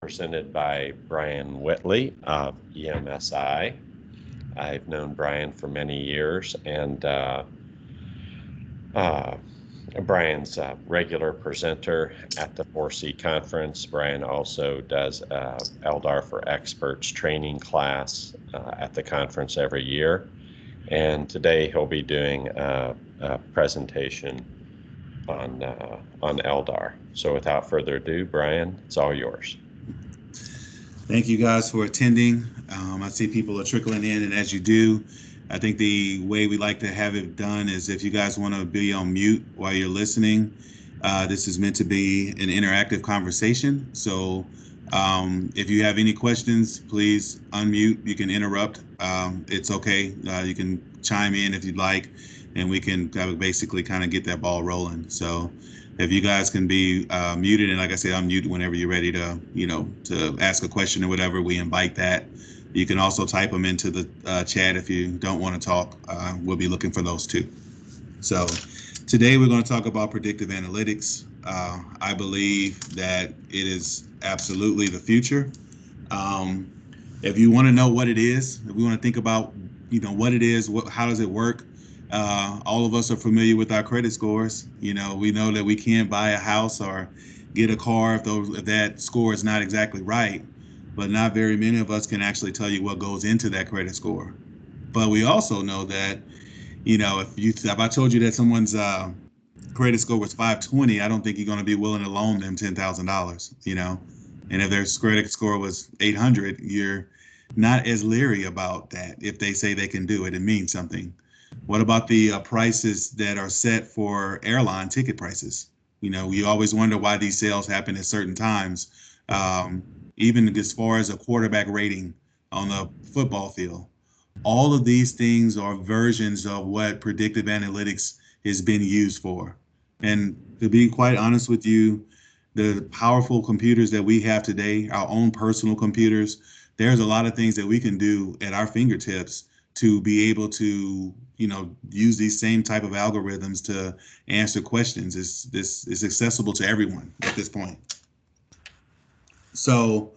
presented by Brian Whitley of EMSI. I've known Brian for many years, and uh, Brian's a regular presenter at the 4C conference. Brian also does LDAR for Experts training class at the conference every year. And today he'll be doing a presentation on LDAR. So without further ado, Brian, it's all yours. Thank you guys for attending. I see people are trickling in, and as you do, I think the way we like to have it done is if you guys want to be on mute while you're listening, this is meant to be an interactive conversation. So if you have any questions, please unmute. You can interrupt. It's okay. You can chime in if you'd like, and we can basically kind of get that ball rolling. So if you guys can be muted, and like I said, unmute whenever you're ready to, to ask a question or whatever, we invite that. You can also type them into the chat if you don't want to talk. We'll be looking for those too. So today we're going to talk about predictive analytics. I believe that it is absolutely the future. If you want to know what it is, if we want to think about, what it is, how does it work? All of us are familiar with our credit scores. We know that we can't buy a house or get a car if that score is not exactly right, but not very many of us can actually tell you what goes into that credit score. But we also know that, if I told you that someone's credit score was 520, I don't think you're going to be willing to loan them $10,000, and if their credit score was 800, you're not as leery about that. If they say they can do it, it means something. What about the prices that are set for airline ticket prices? We always wonder why these sales happen at certain times. Even as far as a quarterback rating on the football field. All of these things are versions of what predictive analytics has been used for. And to be quite honest with you, the powerful computers that we have today, our own personal computers, there's a lot of things that we can do at our fingertips to be able to, use these same type of algorithms to answer questions. It's accessible to everyone at this point. So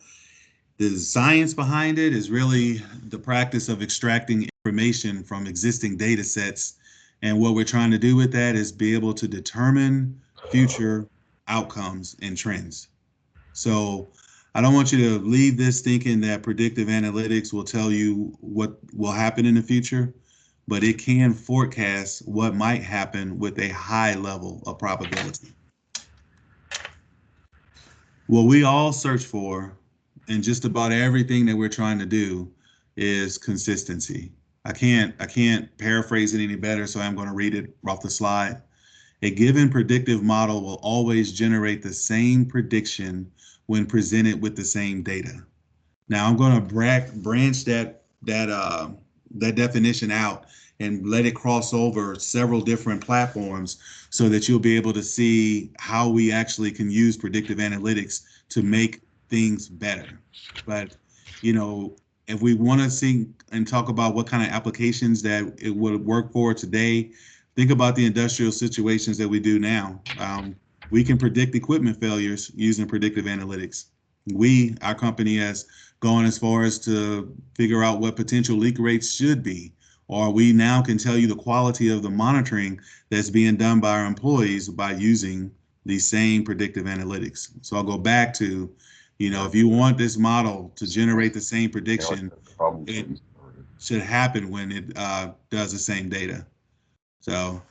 the science behind it is really the practice of extracting information from existing data sets. And what we're trying to do with that is be able to determine future outcomes and trends. So I don't want you to leave this thinking that predictive analytics will tell you what will happen in the future, but it can forecast what might happen with a high level of probability. What we all search for in just about everything that we're trying to do is consistency. I can't paraphrase it any better, so I'm going to read it off the slide. A given predictive model will always generate the same prediction when presented with the same data. Now I'm going to branch that definition out and let it cross over several different platforms so that you'll be able to see how we actually can use predictive analytics to make things better. But, if we want to see and talk about what kind of applications that it would work for today, think about the industrial situations that we do now. We can predict equipment failures using predictive analytics. Our company, has gone as far as to figure out what potential leak rates should be, or we now can tell you the quality of the monitoring that's being done by our employees by using the same predictive analytics. So I'll go back to, if you want this model to generate the same prediction, it should happen when it does the same data. So,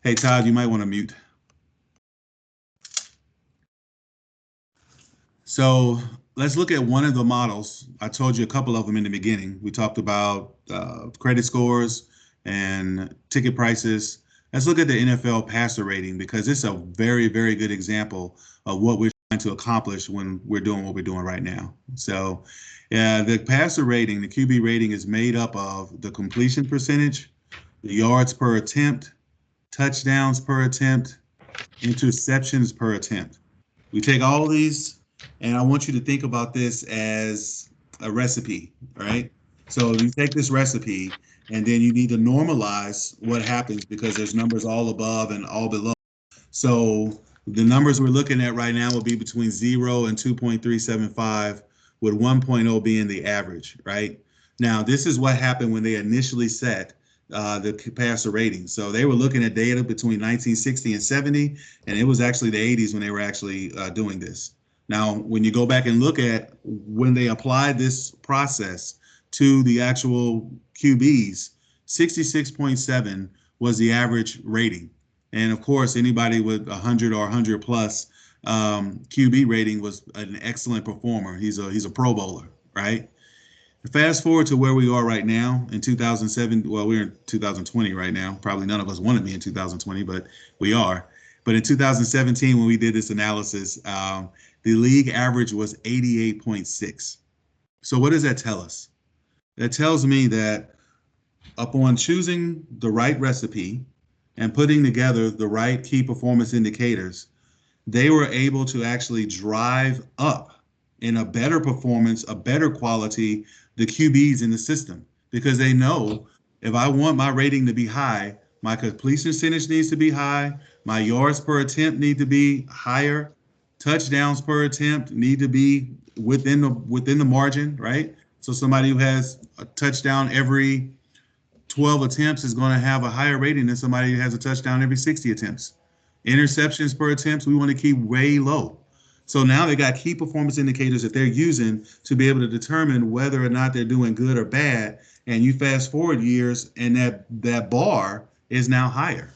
hey, Todd, you might want to mute. So let's look at one of the models. I told you a couple of them in the beginning. We talked about credit scores and ticket prices. Let's look at the NFL passer rating, because it's a very, very good example of what we're trying to accomplish when we're doing what we're doing right now. So the passer rating, the QB rating, is made up of the completion percentage, the yards per attempt, touchdowns per attempt, interceptions per attempt. We take all of these, and I want you to think about this as a recipe, right? So you take this recipe, and then you need to normalize what happens, because there's numbers all above and all below. So The numbers we're looking at right now will be between 0 and 2.375, with 1.0 being the average, right? Now, this is what happened when they initially set the capacitor rating. So they were looking at data between 1960 and 70, and it was actually the 80s when they were actually doing this. Now, when you go back and look at when they applied this process to the actual QBs, 66.7 was the average rating. And of course, anybody with 100 or 100 plus QB rating was an excellent performer. He's a Pro Bowler, right? Fast forward to where we are right now in 2007. Well, we're in 2020 right now. Probably none of us want to be in 2020, but we are. But in 2017, when we did this analysis, the league average was 88.6. So what does that tell us? That tells me that upon choosing the right recipe and putting together the right key performance indicators, they were able to actually drive up in a better performance, a better quality, the QBs in the system, because they know if I want my rating to be high, my completion percentage needs to be high, my yards per attempt need to be higher, touchdowns per attempt need to be within the margin, right? So somebody who has a touchdown every 12 attempts is going to have a higher rating than somebody who has a touchdown every 60 attempts. Interceptions per attempts, we want to keep way low. So now they got key performance indicators that they're using to be able to determine whether or not they're doing good or bad. And you fast forward years, and that bar is now higher.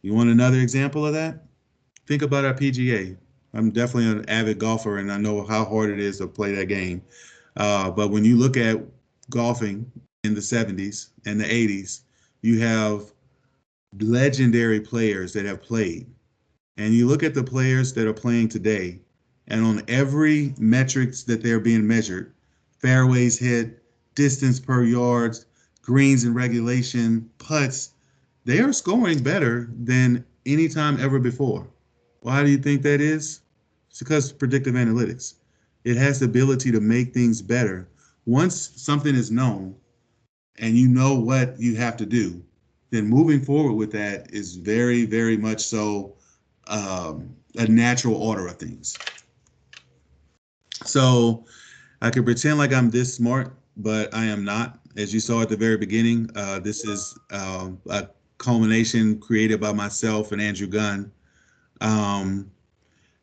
You want another example of that? Think about our PGA. I'm definitely an avid golfer, and I know how hard it is to play that game. But when you look at golfing in the 70s and the 80s, you have legendary players that have played. And you look at the players that are playing today, and on every metrics that they're being measured, fairways hit, distance per yards, greens in regulation, putts, they are scoring better than any time ever before. Why do you think that is? It's because predictive analytics. It has the ability to make things better. Once something is known and you know what you have to do, then moving forward with that is very, very much so a natural order of things. So I can pretend like I'm this smart, but I am not. As you saw at the very beginning, this is a culmination created by myself and Andrew Gunn.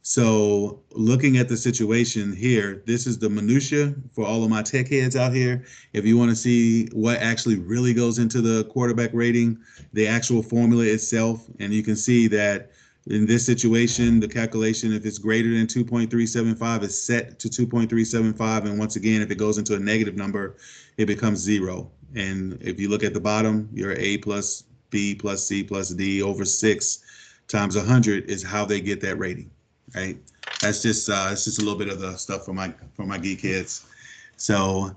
So looking at the situation here, this is the minutia for all of my tech heads out here. If you want to see what actually really goes into the quarterback rating, the actual formula itself, and you can see that in this situation, the calculation, if it's greater than 2.375, is set to 2.375. And once again, if it goes into a negative number, it becomes 0. And if you look at the bottom, your A plus B plus C plus D over 6 times 100 is how they get that rating, right? That's just it's just a little bit of the stuff for my geek heads. So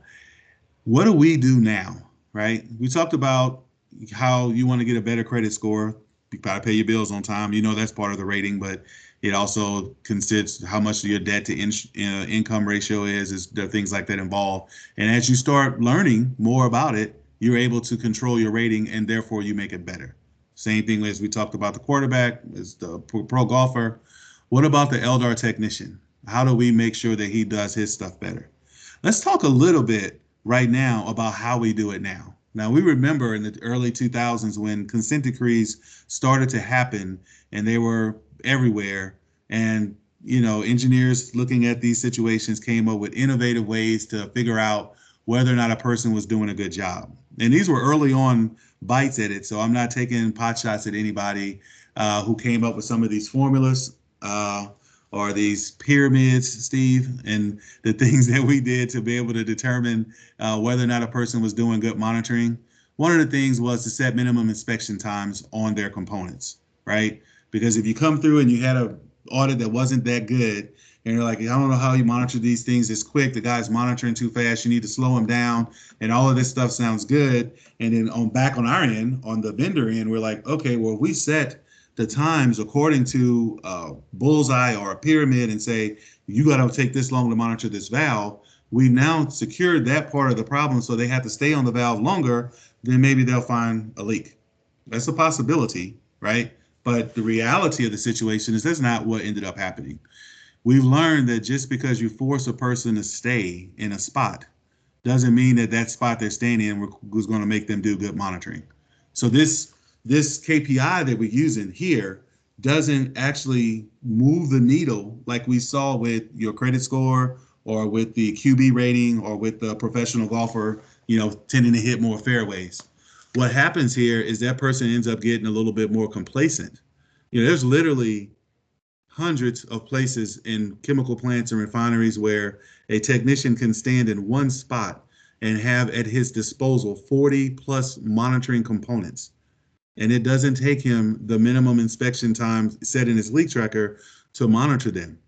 what do we do now, right? We talked about how you want to get a better credit score. You gotta pay your bills on time. You know that's part of the rating, but it also considers how much your debt to income ratio is. There are things like that involved. And as you start learning more about it, you're able to control your rating, and therefore you make it better. Same thing as we talked about the quarterback, as the pro golfer. What about the LDAR technician? How do we make sure that he does his stuff better? Let's talk a little bit right now about how we do it now. Now, we remember in the early 2000s when consent decrees started to happen, and they were everywhere. And, you know, engineers looking at these situations came up with innovative ways to figure out whether or not a person was doing a good job. And these were early on bites at it. So I'm not taking pot shots at anybody who came up with some of these formulas or these pyramids, Steve, and the things that we did to be able to determine whether or not a person was doing good monitoring. One of the things was to set minimum inspection times on their components, right? Because if you come through and you had an audit that wasn't that good, and you're like, I don't know how you monitor these things this quick, the guy's monitoring too fast, you need to slow him down, and all of this stuff sounds good. And then back on our end, on the vendor end, we're like, okay, well, we set the times according to a bullseye or a pyramid and say, you got to take this long to monitor this valve. We've now secured that part of the problem, so they have to stay on the valve longer, then maybe they'll find a leak. That's a possibility, right? But the reality of the situation is that's not what ended up happening. We've learned that just because you force a person to stay in a spot doesn't mean that that spot they're staying in was going to make them do good monitoring. So this KPI that we're using here doesn't actually move the needle like we saw with your credit score or with the QB rating or with the professional golfer, tending to hit more fairways. What happens here is that person ends up getting a little bit more complacent. There's literally hundreds of places in chemical plants and refineries where a technician can stand in one spot and have at his disposal 40 plus monitoring components. And it doesn't take him the minimum inspection time set in his leak tracker to monitor them.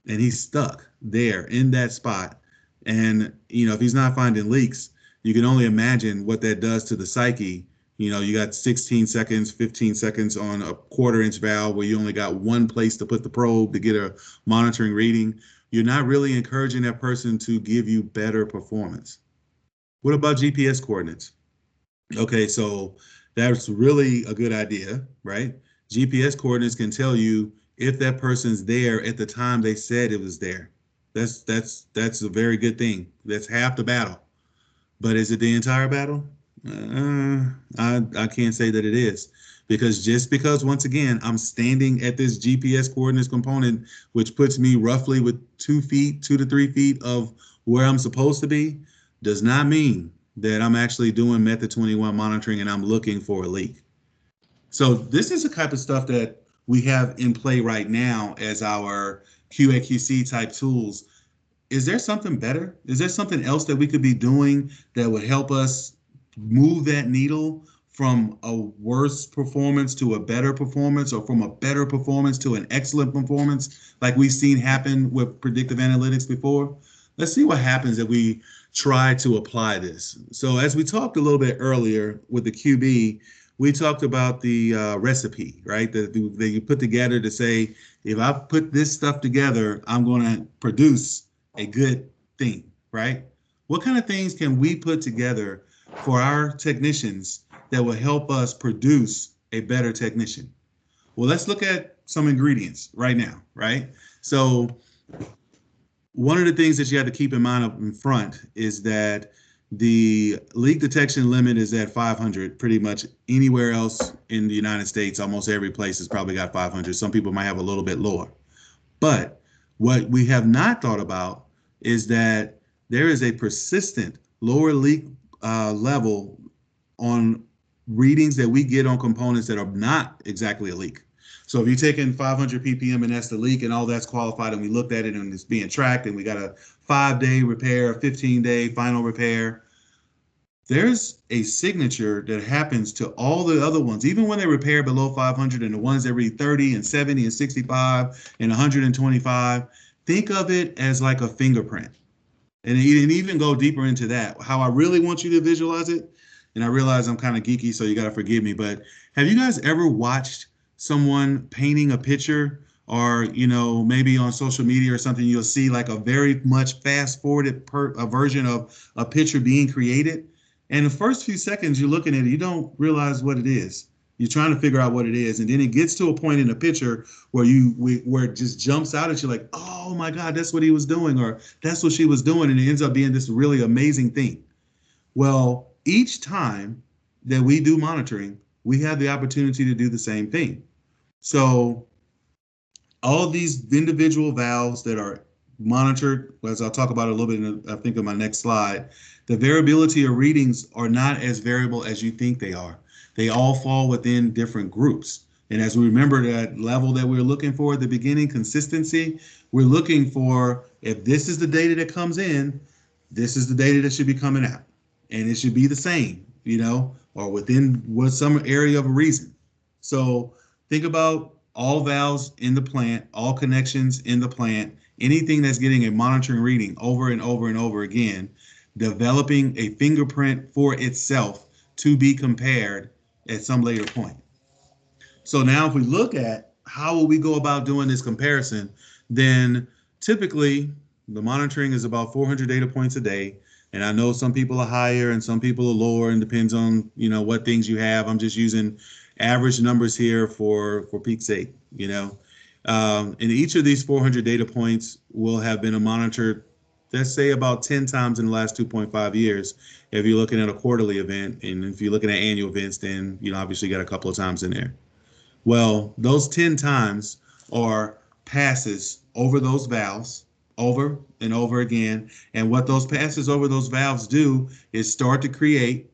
And he's stuck there in that spot. And, if he's not finding leaks, you can only imagine what that does to the psyche. You got 16 seconds, 15 seconds on a quarter-inch valve where you only got one place to put the probe to get a monitoring reading. You're not really encouraging that person to give you better performance. What about GPS coordinates? Okay, so that's really a good idea, right? GPS coordinates can tell you if that person's there at the time they said it was there. That's a very good thing. That's half the battle. But is it the entire battle? I can't say that it is, because just because, once again, I'm standing at this GPS coordinates component, which puts me roughly with 2 to 3 feet of where I'm supposed to be, does not mean that I'm actually doing method 21 monitoring and I'm looking for a leak. So this is the type of stuff that we have in play right now as our QA/QC type tools. Is there something better? Is there something else that we could be doing that would help us move that needle from a worse performance to a better performance, or from a better performance to an excellent performance, like we've seen happen with predictive analytics before? Let's see what happens if we try to apply this. So as we talked a little bit earlier with the QB, we talked about the recipe, right? That you put together to say, if I put this stuff together, I'm going to produce a good thing, right? What kind of things can we put together for our technicians that will help us produce a better technician? Well, let's look at some ingredients right now, right? So one of the things that you have to keep in mind up in front is that the leak detection limit is at 500. Pretty much anywhere else in the United States, almost every place has probably got 500. Some people might have a little bit lower. But what we have not thought about is that there is a persistent lower leak level on readings that we get on components that are not exactly a leak. So if you're taking 500 ppm and that's the leak and all that's qualified, and we looked at it and it's being tracked and we got a 5-day repair, a 15-day final repair, there's a signature that happens to all the other ones, even when they repair below 500, and the ones that read 30 and 70 and 65 and 125. Think of it as like a fingerprint. And even go deeper into that, how I really want you to visualize it. And I realize I'm kind of geeky, so you got to forgive me, but have you guys ever watched someone painting a picture, or maybe on social media or something, you'll see like a very much fast forwarded version of a picture being created, and the first few seconds you're looking at it, you don't realize what it is. You're trying to figure out what it is, and then it gets to a point in the picture where where it just jumps out at you like, oh my God, that's what he was doing, or that's what she was doing, and it ends up being this really amazing thing. Well, each time that we do monitoring, we have the opportunity to do the same thing. So all these individual valves that are monitored, as I'll talk about a little bit in, I think, on my next slide, the variability of readings are not as variable as you think they are. They all fall within different groups. And as we remember that level that we were looking for at the beginning, consistency, we're looking for, if this is the data that comes in, this is the data that should be coming out. And it should be the same, or within some area of a reason. So think about all valves in the plant, all connections in the plant, anything that's getting a monitoring reading over and over and over again, developing a fingerprint for itself to be compared at some later point. So now if we look at how will we go about doing this comparison, then typically the monitoring is about 400 data points a day. And I know some people are higher and some people are lower, and depends on, what things you have. I'm just using average numbers here for peak's sake, you know. And each of these 400 data points will have been monitored, let's say about 10 times in the last 2.5 years. If you're looking at a quarterly event, and if you're looking at annual events, then, you know, obviously you got a couple of times in there. Well, those 10 times are passes over those valves over and over again. And what those passes over those valves do is start to create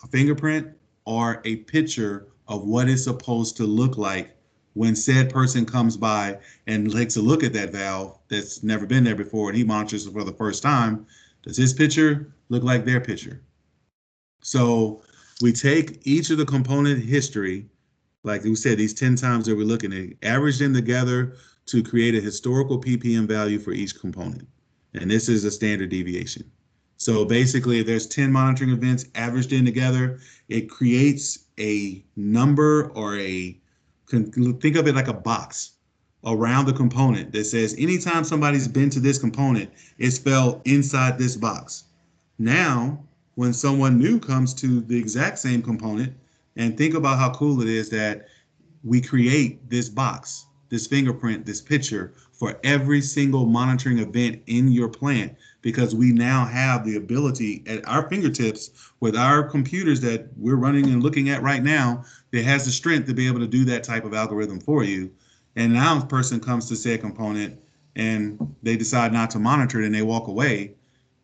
a fingerprint or a picture of what it's supposed to look like when said person comes by and takes a look at that valve that's never been there before and he monitors it for the first time. Does his picture look like their picture? So we take each of the component history, like we said, these 10 times that we're looking at, average them together to create a historical ppm value for each component. And this is a standard deviation. So basically, if there's 10 monitoring events averaged in together, it creates a number or think of it like a box around the component that says anytime somebody's been to this component, it's fell inside this box. Now, when someone new comes to the exact same component, and think about how cool it is that we create this box, this fingerprint, this picture for every single monitoring event in your plant, because we now have the ability at our fingertips with our computers that we're running and looking at right now that has the strength to be able to do that type of algorithm for you. And now a person comes to say a component and they decide not to monitor it and they walk away.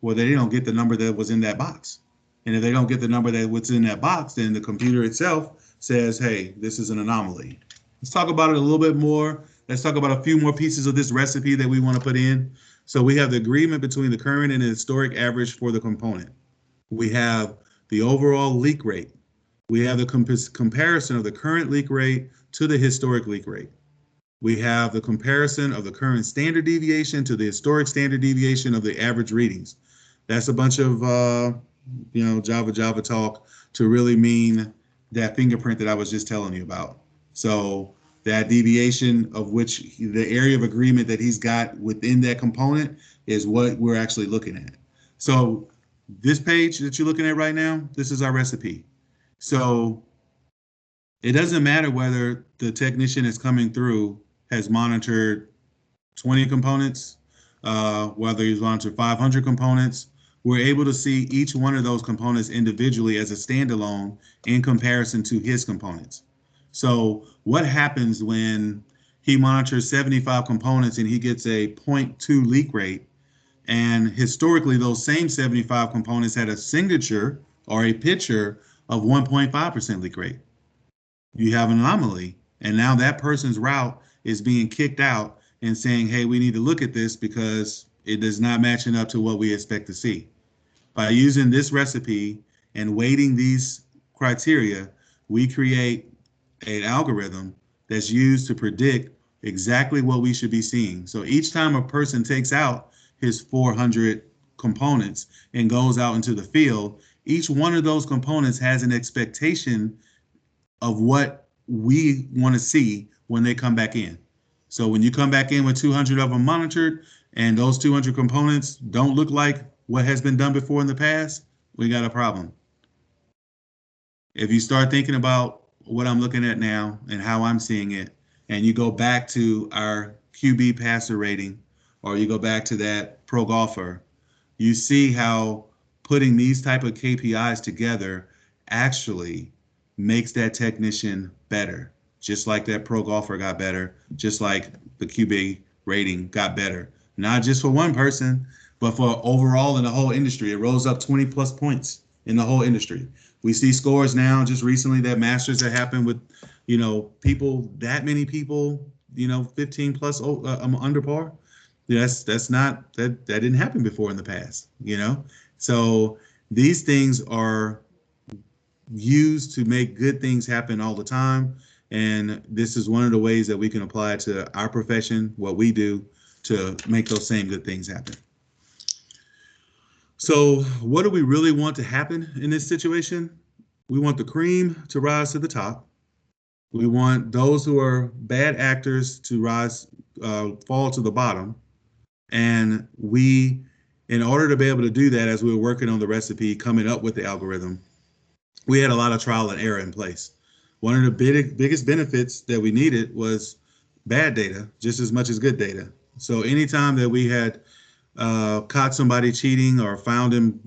Well, they don't get the number that was in that box. And if they don't get the number that was in that box, then the computer itself says, hey, this is an anomaly. Let's talk about it a little bit more. Let's talk about a few more pieces of this recipe that we want to put in. So we have the agreement between the current and the historic average for the component. We have the overall leak rate. We have the comparison of the current leak rate to the historic leak rate. We have the comparison of the current standard deviation to the historic standard deviation of the average readings. That's a bunch of Java talk to really mean that fingerprint that I was just telling you about. So that deviation of which the area of agreement that he's got within that component is what we're actually looking at. So this page that you're looking at right now, this is our recipe. So it doesn't matter whether the technician is coming through has monitored 20 components, whether he's monitored 500 components. We're able to see each one of those components individually as a standalone in comparison to his components. So what happens when he monitors 75 components and he gets a 0.2 leak rate, and historically those same 75 components had a signature or a picture of 1.5% leak rate? You have an anomaly, and now that person's route is being kicked out and saying, hey, we need to look at this because it is not matching up to what we expect to see. By using this recipe and weighting these criteria, we create an algorithm that's used to predict exactly what we should be seeing. So each time a person takes out his 400 components and goes out into the field, each one of those components has an expectation of what we want to see when they come back in. So when you come back in with 200 of them monitored and those 200 components don't look like what has been done before in the past, we got a problem. If you start thinking about what I'm looking at now and how I'm seeing it, and you go back to our QB passer rating, or you go back to that pro golfer, you see how putting these type of KPIs together actually makes that technician better. Just like that pro golfer got better, just like the QB rating got better. Not just for one person, but for overall in the whole industry. It rose up 20 plus points in the whole industry. We see scores now just recently that Masters that happened with, people, that many people, 15 plus under par. That's not, that didn't happen before in the past, So these things are used to make good things happen all the time. And this is one of the ways that we can apply it to our profession, what we do to make those same good things happen. So what do we really want to happen in this situation? We want the cream to rise to the top. We want those who are bad actors to fall to the bottom. And we, in order to be able to do that, as we were working on the recipe, coming up with the algorithm, we had a lot of trial and error in place. One of the biggest benefits that we needed was bad data just as much as good data. So anytime that we had caught somebody cheating or found him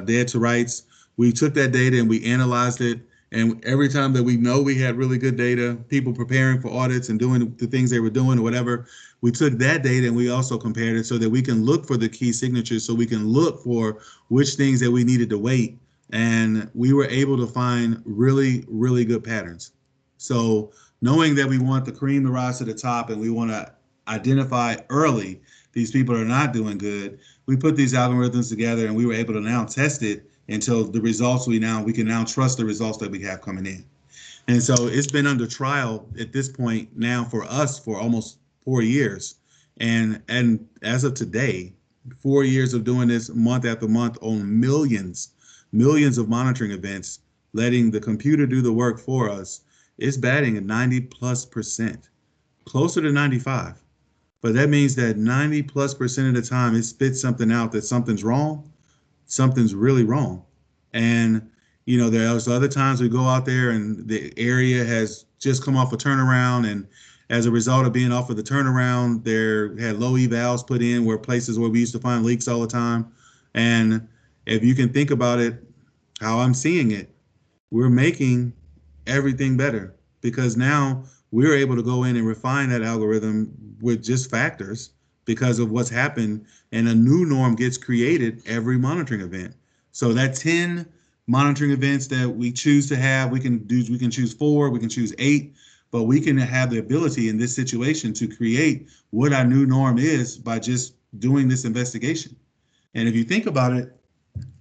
dead to rights, we took that data and we analyzed it. And every time that we know we had really good data, people preparing for audits and doing the things they were doing or whatever, we took that data and we also compared it so that we can look for the key signatures, so we can look for which things that we needed to wait. And we were able to find really, really good patterns. So knowing that we want the cream to rise to the top and we want to identify early these people are not doing good, we put these algorithms together and we were able to now test it until the results we can now trust the results that we have coming in. And so it's been under trial at this point now for us for almost 4 years. And as of today, 4 years of doing this month after month on millions of monitoring events, letting the computer do the work for us, it's batting at 90+%, closer to 95. But that means that 90+% of the time it spits something out that something's wrong, something's really wrong. And, there's other times we go out there and the area has just come off a turnaround. And as a result of being off of the turnaround, there had low evals put in where places where we used to find leaks all the time. And if you can think about it, how I'm seeing it, we're making everything better because now we're able to go in and refine that algorithm with just factors because of what's happened, and a new norm gets created every monitoring event. So that 10 monitoring events that we choose to have, we can choose 4, we can choose 8, but we can have the ability in this situation to create what our new norm is by just doing this investigation. And if you think about it,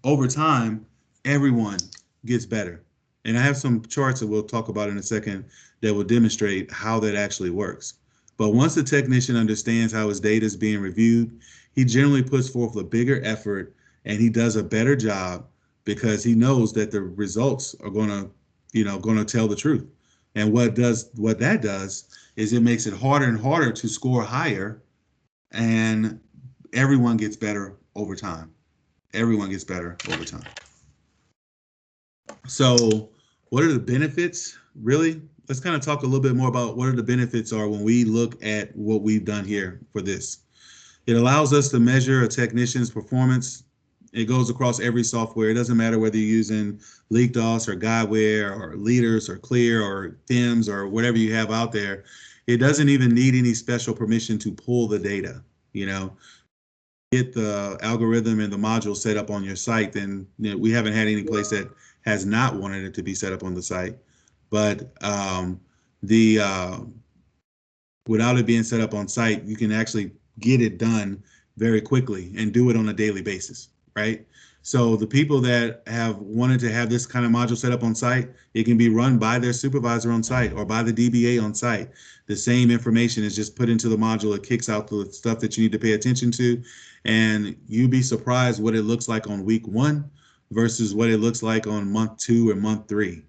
over time, everyone gets better. And I have some charts that we'll talk about in a second that will demonstrate how that actually works. But once the technician understands how his data is being reviewed, he generally puts forth a bigger effort and he does a better job because he knows that the results are going to tell the truth. And what that does is it makes it harder and harder to score higher, and everyone gets better over time. Everyone gets better over time. So what are the benefits, really? Let's kind of talk a little bit more about what are the benefits are when we look at what we've done here for this. It allows us to measure a technician's performance. It goes across every software. It doesn't matter whether you're using LeakDOS or Guidewire or Leaders or Clear or THEMS or whatever you have out there. It doesn't even need any special permission to pull the data. Get the algorithm and the module set up on your site, then we haven't had any place that has not wanted it to be set up on the site. But without it being set up on site, you can actually get it done very quickly and do it on a daily basis, right? So the people that have wanted to have this kind of module set up on site, it can be run by their supervisor on site or by the DBA on site. The same information is just put into the module. It kicks out the stuff that you need to pay attention to. And you'd be surprised what it looks like on week 1 versus what it looks like on month 2 or month 3.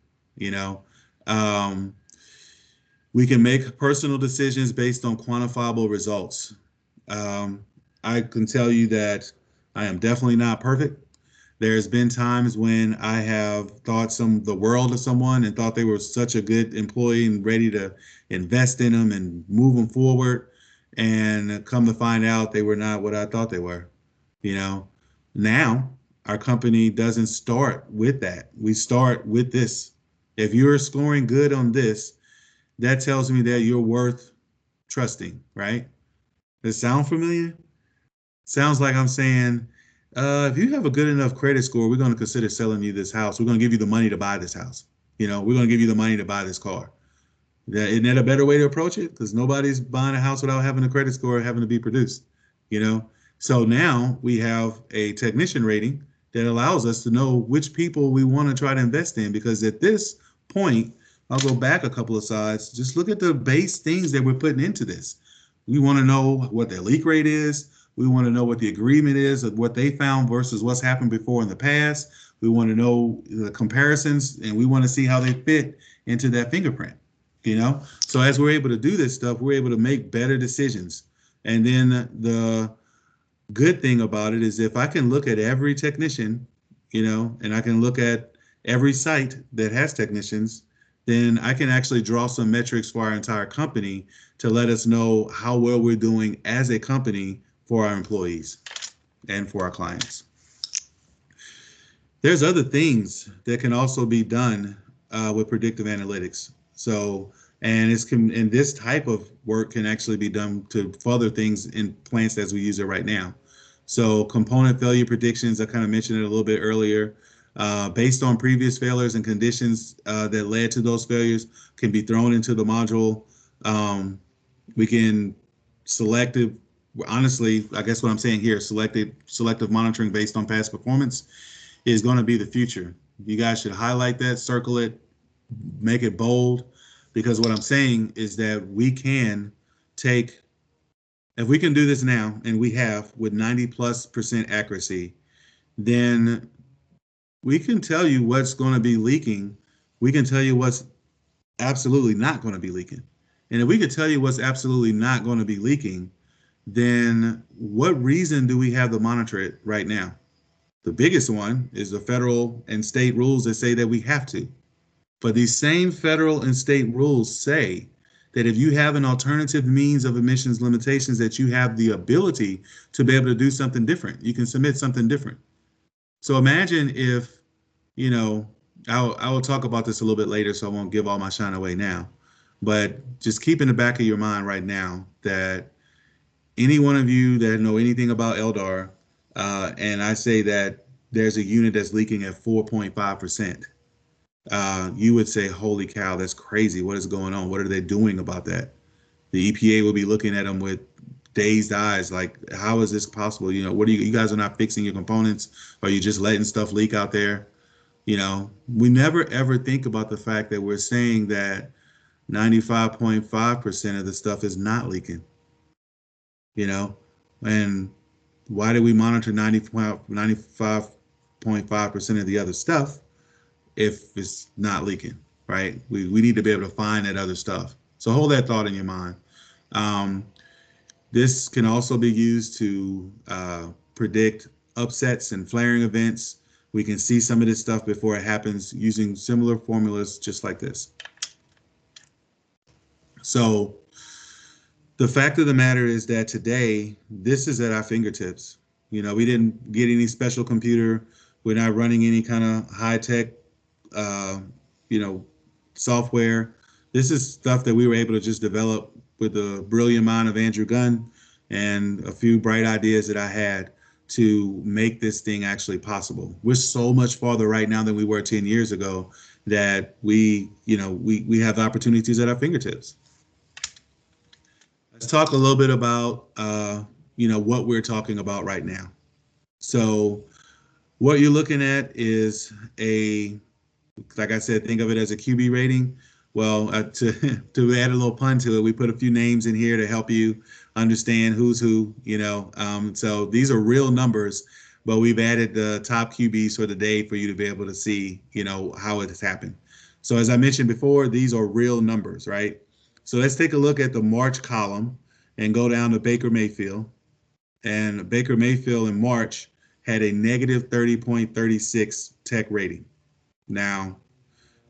We can make personal decisions based on quantifiable results. I can tell you that I am definitely not perfect. There's been times when I have thought the world of someone and thought they were such a good employee and ready to invest in them and move them forward, and come to find out they were not what I thought they were. Now our company doesn't start with that. We start with this. If you're scoring good on this, that tells me that you're worth trusting, right? Does it sound familiar? Sounds like I'm saying, if you have a good enough credit score, we're going to consider selling you this house. We're going to give you the money to buy this house. We're going to give you the money to buy this car. Isn't that a better way to approach it? Because nobody's buying a house without having a credit score having to be produced. So now we have a technician rating that allows us to know which people we want to try to invest in. Because at this point, I'll go back a couple of slides. Just look at the base things that we're putting into this. We want to know what their leak rate is. We want to know what the agreement is of what they found versus what's happened before in the past. We want to know the comparisons, and we want to see how they fit into that fingerprint. So as we're able to do this stuff, we're able to make better decisions. And then the good thing about it is if I can look at every technician, and I can look at every site that has technicians, then I can actually draw some metrics for our entire company to let us know how well we're doing as a company for our employees and for our clients. There's other things that can also be done with predictive analytics. So, and this type of work can actually be done to further things in plants as we use it right now. So component failure predictions, I kind of mentioned it a little bit earlier, based on previous failures and conditions that led to those failures can be thrown into the module. We can honestly, I guess what I'm saying here, selective monitoring based on past performance is going to be the future. You guys should highlight that, circle it, make it bold, because what I'm saying is that if we can do this now, and we have with 90+% accuracy, then we can tell you what's going to be leaking. We can tell you what's absolutely not going to be leaking. And if we could tell you what's absolutely not going to be leaking, then what reason do we have to monitor it right now? The biggest one is the federal and state rules that say that we have to. But these same federal and state rules say that if you have an alternative means of emissions limitations, that you have the ability to be able to do something different. You can submit something different. So imagine if, I will talk about this a little bit later, so I won't give all my shine away now. But just keep in the back of your mind right now that any one of you that know anything about LDAR, and I say that there's a unit that's leaking at 4.5%, you would say, holy cow, that's crazy. What is going on? What are they doing about that? The EPA will be looking at them with dazed eyes, like, how is this possible? What are you guys are not fixing your components? Are you just letting stuff leak out there? We never ever think about the fact that we're saying that 95.5% of the stuff is not leaking, and why do we monitor 95.5% of the other stuff if it's not leaking, right? We need to be able to find that other stuff. So hold that thought in your mind. This can also be used to predict upsets and flaring events. We can see some of this stuff before it happens using similar formulas just like this. So the fact of the matter is that today, this is at our fingertips. We didn't get any special computer. We're not running any kind of high-tech, software. This is stuff that we were able to just develop with the brilliant mind of Andrew Gunn and a few bright ideas that I had to make this thing actually possible. We're so much farther right now than we were 10 years ago that we have opportunities at our fingertips. Let's talk a little bit about, what we're talking about right now. So what you're looking at is like I said, think of it as a QB rating. Well, to add a little pun to it, we put a few names in here to help you understand who's who, so these are real numbers, but we've added the top QBs for the day for you to be able to see, how it has happened. So as I mentioned before, these are real numbers, right? So let's take a look at the March column and go down to Baker Mayfield. And Baker Mayfield in March had a negative 30.36 tech rating. Now,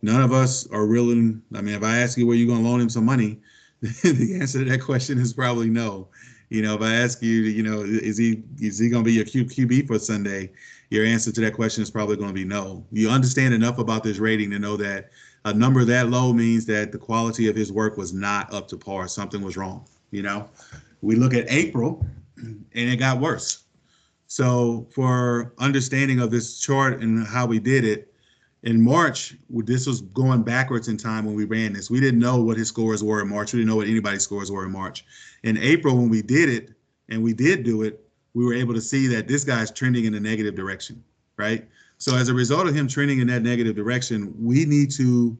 none of us are really, if I ask you where you're going to loan him some money, the answer to that question is probably no. If I ask you, is he going to be your QB for Sunday? Your answer to that question is probably going to be no. You understand enough about this rating to know that a number that low means that the quality of his work was not up to par. Something was wrong. We look at April and it got worse. So for understanding of this chart and how we did it, in March, this was going backwards in time when we ran this. We didn't know what his scores were in March. We didn't know what anybody's scores were in March. In April, when we did it, and we did do it, we were able to see that this guy's trending in a negative direction, right? So as a result of him trending in that negative direction, we need to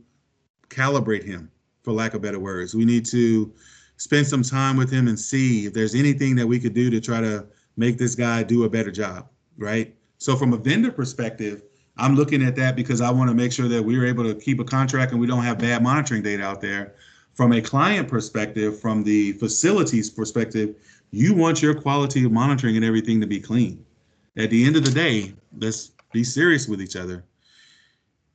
calibrate him, for lack of better words. We need to spend some time with him and see if there's anything that we could do to try to make this guy do a better job, right? So from a vendor perspective, I'm looking at that because I want to make sure that we're able to keep a contract and we don't have bad monitoring data out there. From a client perspective, from the facilities perspective, you want your quality of monitoring and everything to be clean. At the end of the day, let's be serious with each other.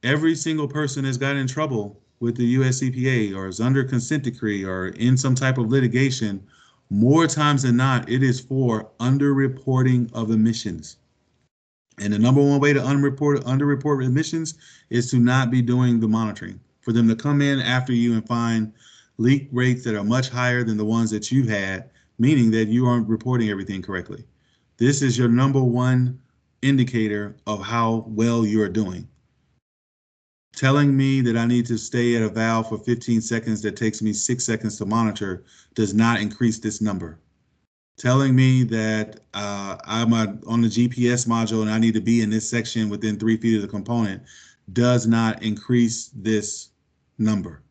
Every single person has got in trouble with the US EPA or is under consent decree or in some type of litigation, more times than not, it is for underreporting of emissions. And the number one way to underreport emissions is to not be doing the monitoring. For them to come in after you and find leak rates that are much higher than the ones that you had, meaning that you aren't reporting everything correctly. This is your number one indicator of how well you're doing. Telling me that I need to stay at a valve for 15 seconds that takes me 6 seconds to monitor does not increase this number. Telling me that I'm on the GPS module and I need to be in this section within 3 feet of the component does not increase this number.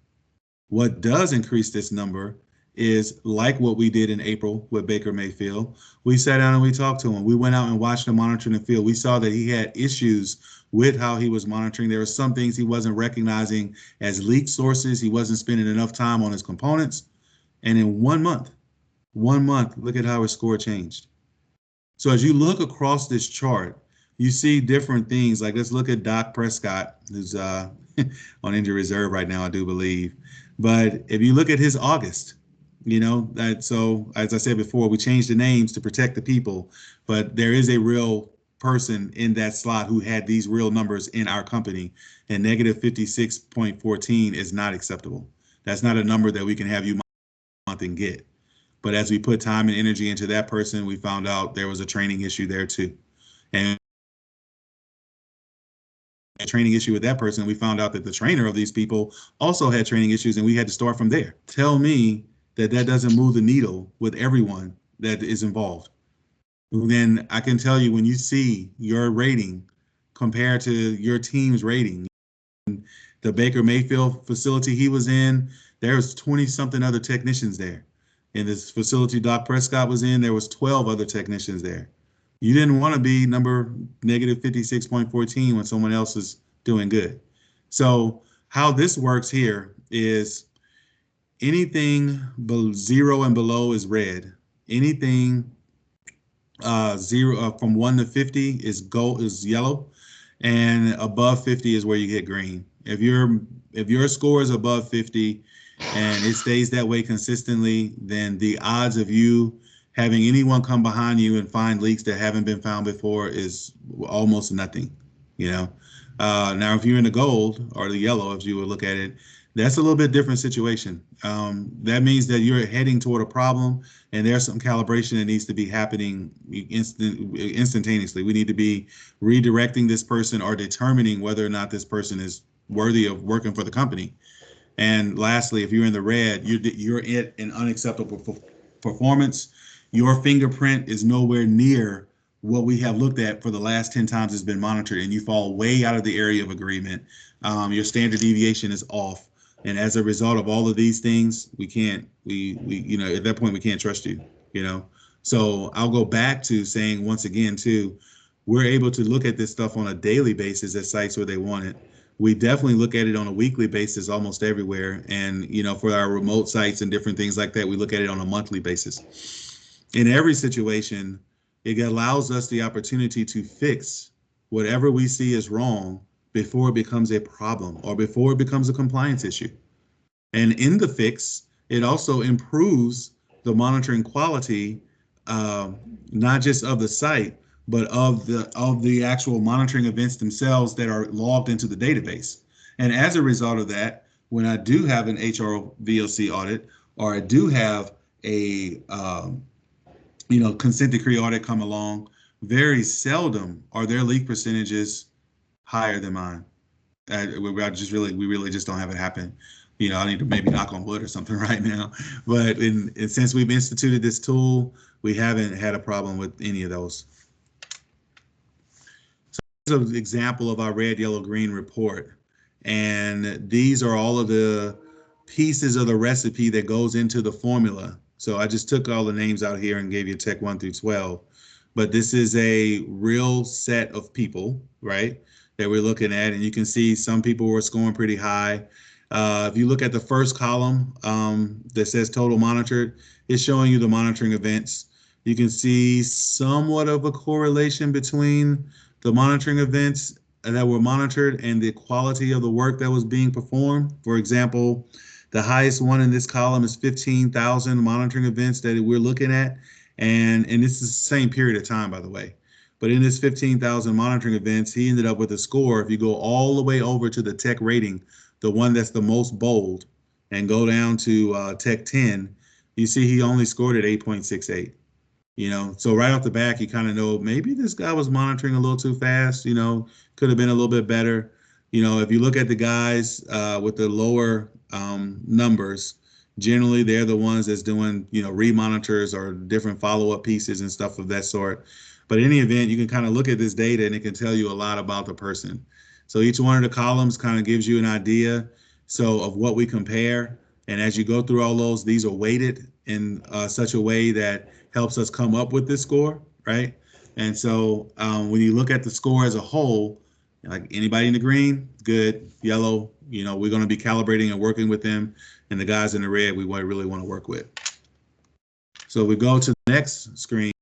What does increase this number is like what we did in April with Baker Mayfield. We sat down and we talked to him. We went out and watched him monitor in the field. We saw that he had issues with how he was monitoring. There were some things he wasn't recognizing as leak sources. He wasn't spending enough time on his components. And in 1 month, look at how his score changed. So as you look across this chart, you see different things. Like let's look at Dak Prescott, who's on injury reserve right now, I do believe. But if you look at his August, so as I said before, we changed the names to protect the people, but there is a real person in that slot who had these real numbers in our company, and negative 56.14 is not acceptable. That's not a number that we can have you month and get. But as we put time and energy into that person, we found out there was a training issue there too. And a training issue with that person, we found out that the trainer of these people also had training issues, and we had to start from there. Tell me that doesn't move the needle with everyone that is involved. Then I can tell you, when you see your rating compared to your team's rating, the Baker Mayfield facility he was in, there was 20 something other technicians there. In this facility Dak Prescott was in, there was 12 other technicians there. You didn't want to be number negative 56.14 when someone else is doing good. So how this works here is anything 0 and below is red. Anything from 1 to 50 is yellow, and above 50 is where you get green. If your score is above 50 and it stays that way consistently, then the odds of you having anyone come behind you and find leaks that haven't been found before is almost nothing. Now if you're in the gold or the yellow, if you would look at it, that's a little bit different situation. That means that you're heading toward a problem, and there's some calibration that needs to be happening instantaneously. We need to be redirecting this person or determining whether or not this person is worthy of working for the company. And lastly, if you're in the red, you're at an unacceptable performance. Your fingerprint is nowhere near what we have looked at for the last 10 times it's been monitored, and you fall way out of the area of agreement. Your standard deviation is off. And as a result of all of these things, at that point, we can't trust you, So I'll go back to saying once again, too, we're able to look at this stuff on a daily basis at sites where they want it. We definitely look at it on a weekly basis almost everywhere. And, for our remote sites and different things like that, we look at it on a monthly basis. In every situation, it allows us the opportunity to fix whatever we see is wrong before it becomes a problem or before it becomes a compliance issue. And in the fix, it also improves the monitoring quality, not just of the site, but of the actual monitoring events themselves that are logged into the database. And as a result of that, when I do have an HRVOC audit, or I do have a consent decree audit come along, very seldom are their leak percentages higher than mine. We really just don't have it happen. I need to maybe knock on wood or something right now. But since we've instituted this tool, we haven't had a problem with any of those. So here's an example of our red, yellow, green report. And these are all of the pieces of the recipe that goes into the formula. So I just took all the names out here and gave you Tech 1 through 12. But this is a real set of people, right, that we're looking at. And you can see some people were scoring pretty high. If you look at the first column that says total monitored, it's showing you the monitoring events. You can see somewhat of a correlation between the monitoring events that were monitored and the quality of the work that was being performed. For example, the highest one in this column is 15,000 monitoring events that we're looking at. And this is the same period of time, by the way. But in this 15,000 monitoring events, he ended up with a score. If you go all the way over to the tech rating, the one that's the most bold, and go down to tech 10, you see he only scored at 8.68. So right off the back, you kind of know maybe this guy was monitoring a little too fast, could have been a little bit better. If you look at the guys with the lower numbers, generally they're the ones that's doing, remonitors or different follow-up pieces and stuff of that sort. But in any event, you can kind of look at this data and it can tell you a lot about the person. So each one of the columns kind of gives you an idea of what we compare. And as you go through all those, these are weighted in such a way that helps us come up with this score, right? And so when you look at the score as a whole, like anybody in the green, good. Yellow, we're going to be calibrating and working with them. And the guys in the red, we really want to work with. So we go to the next screen.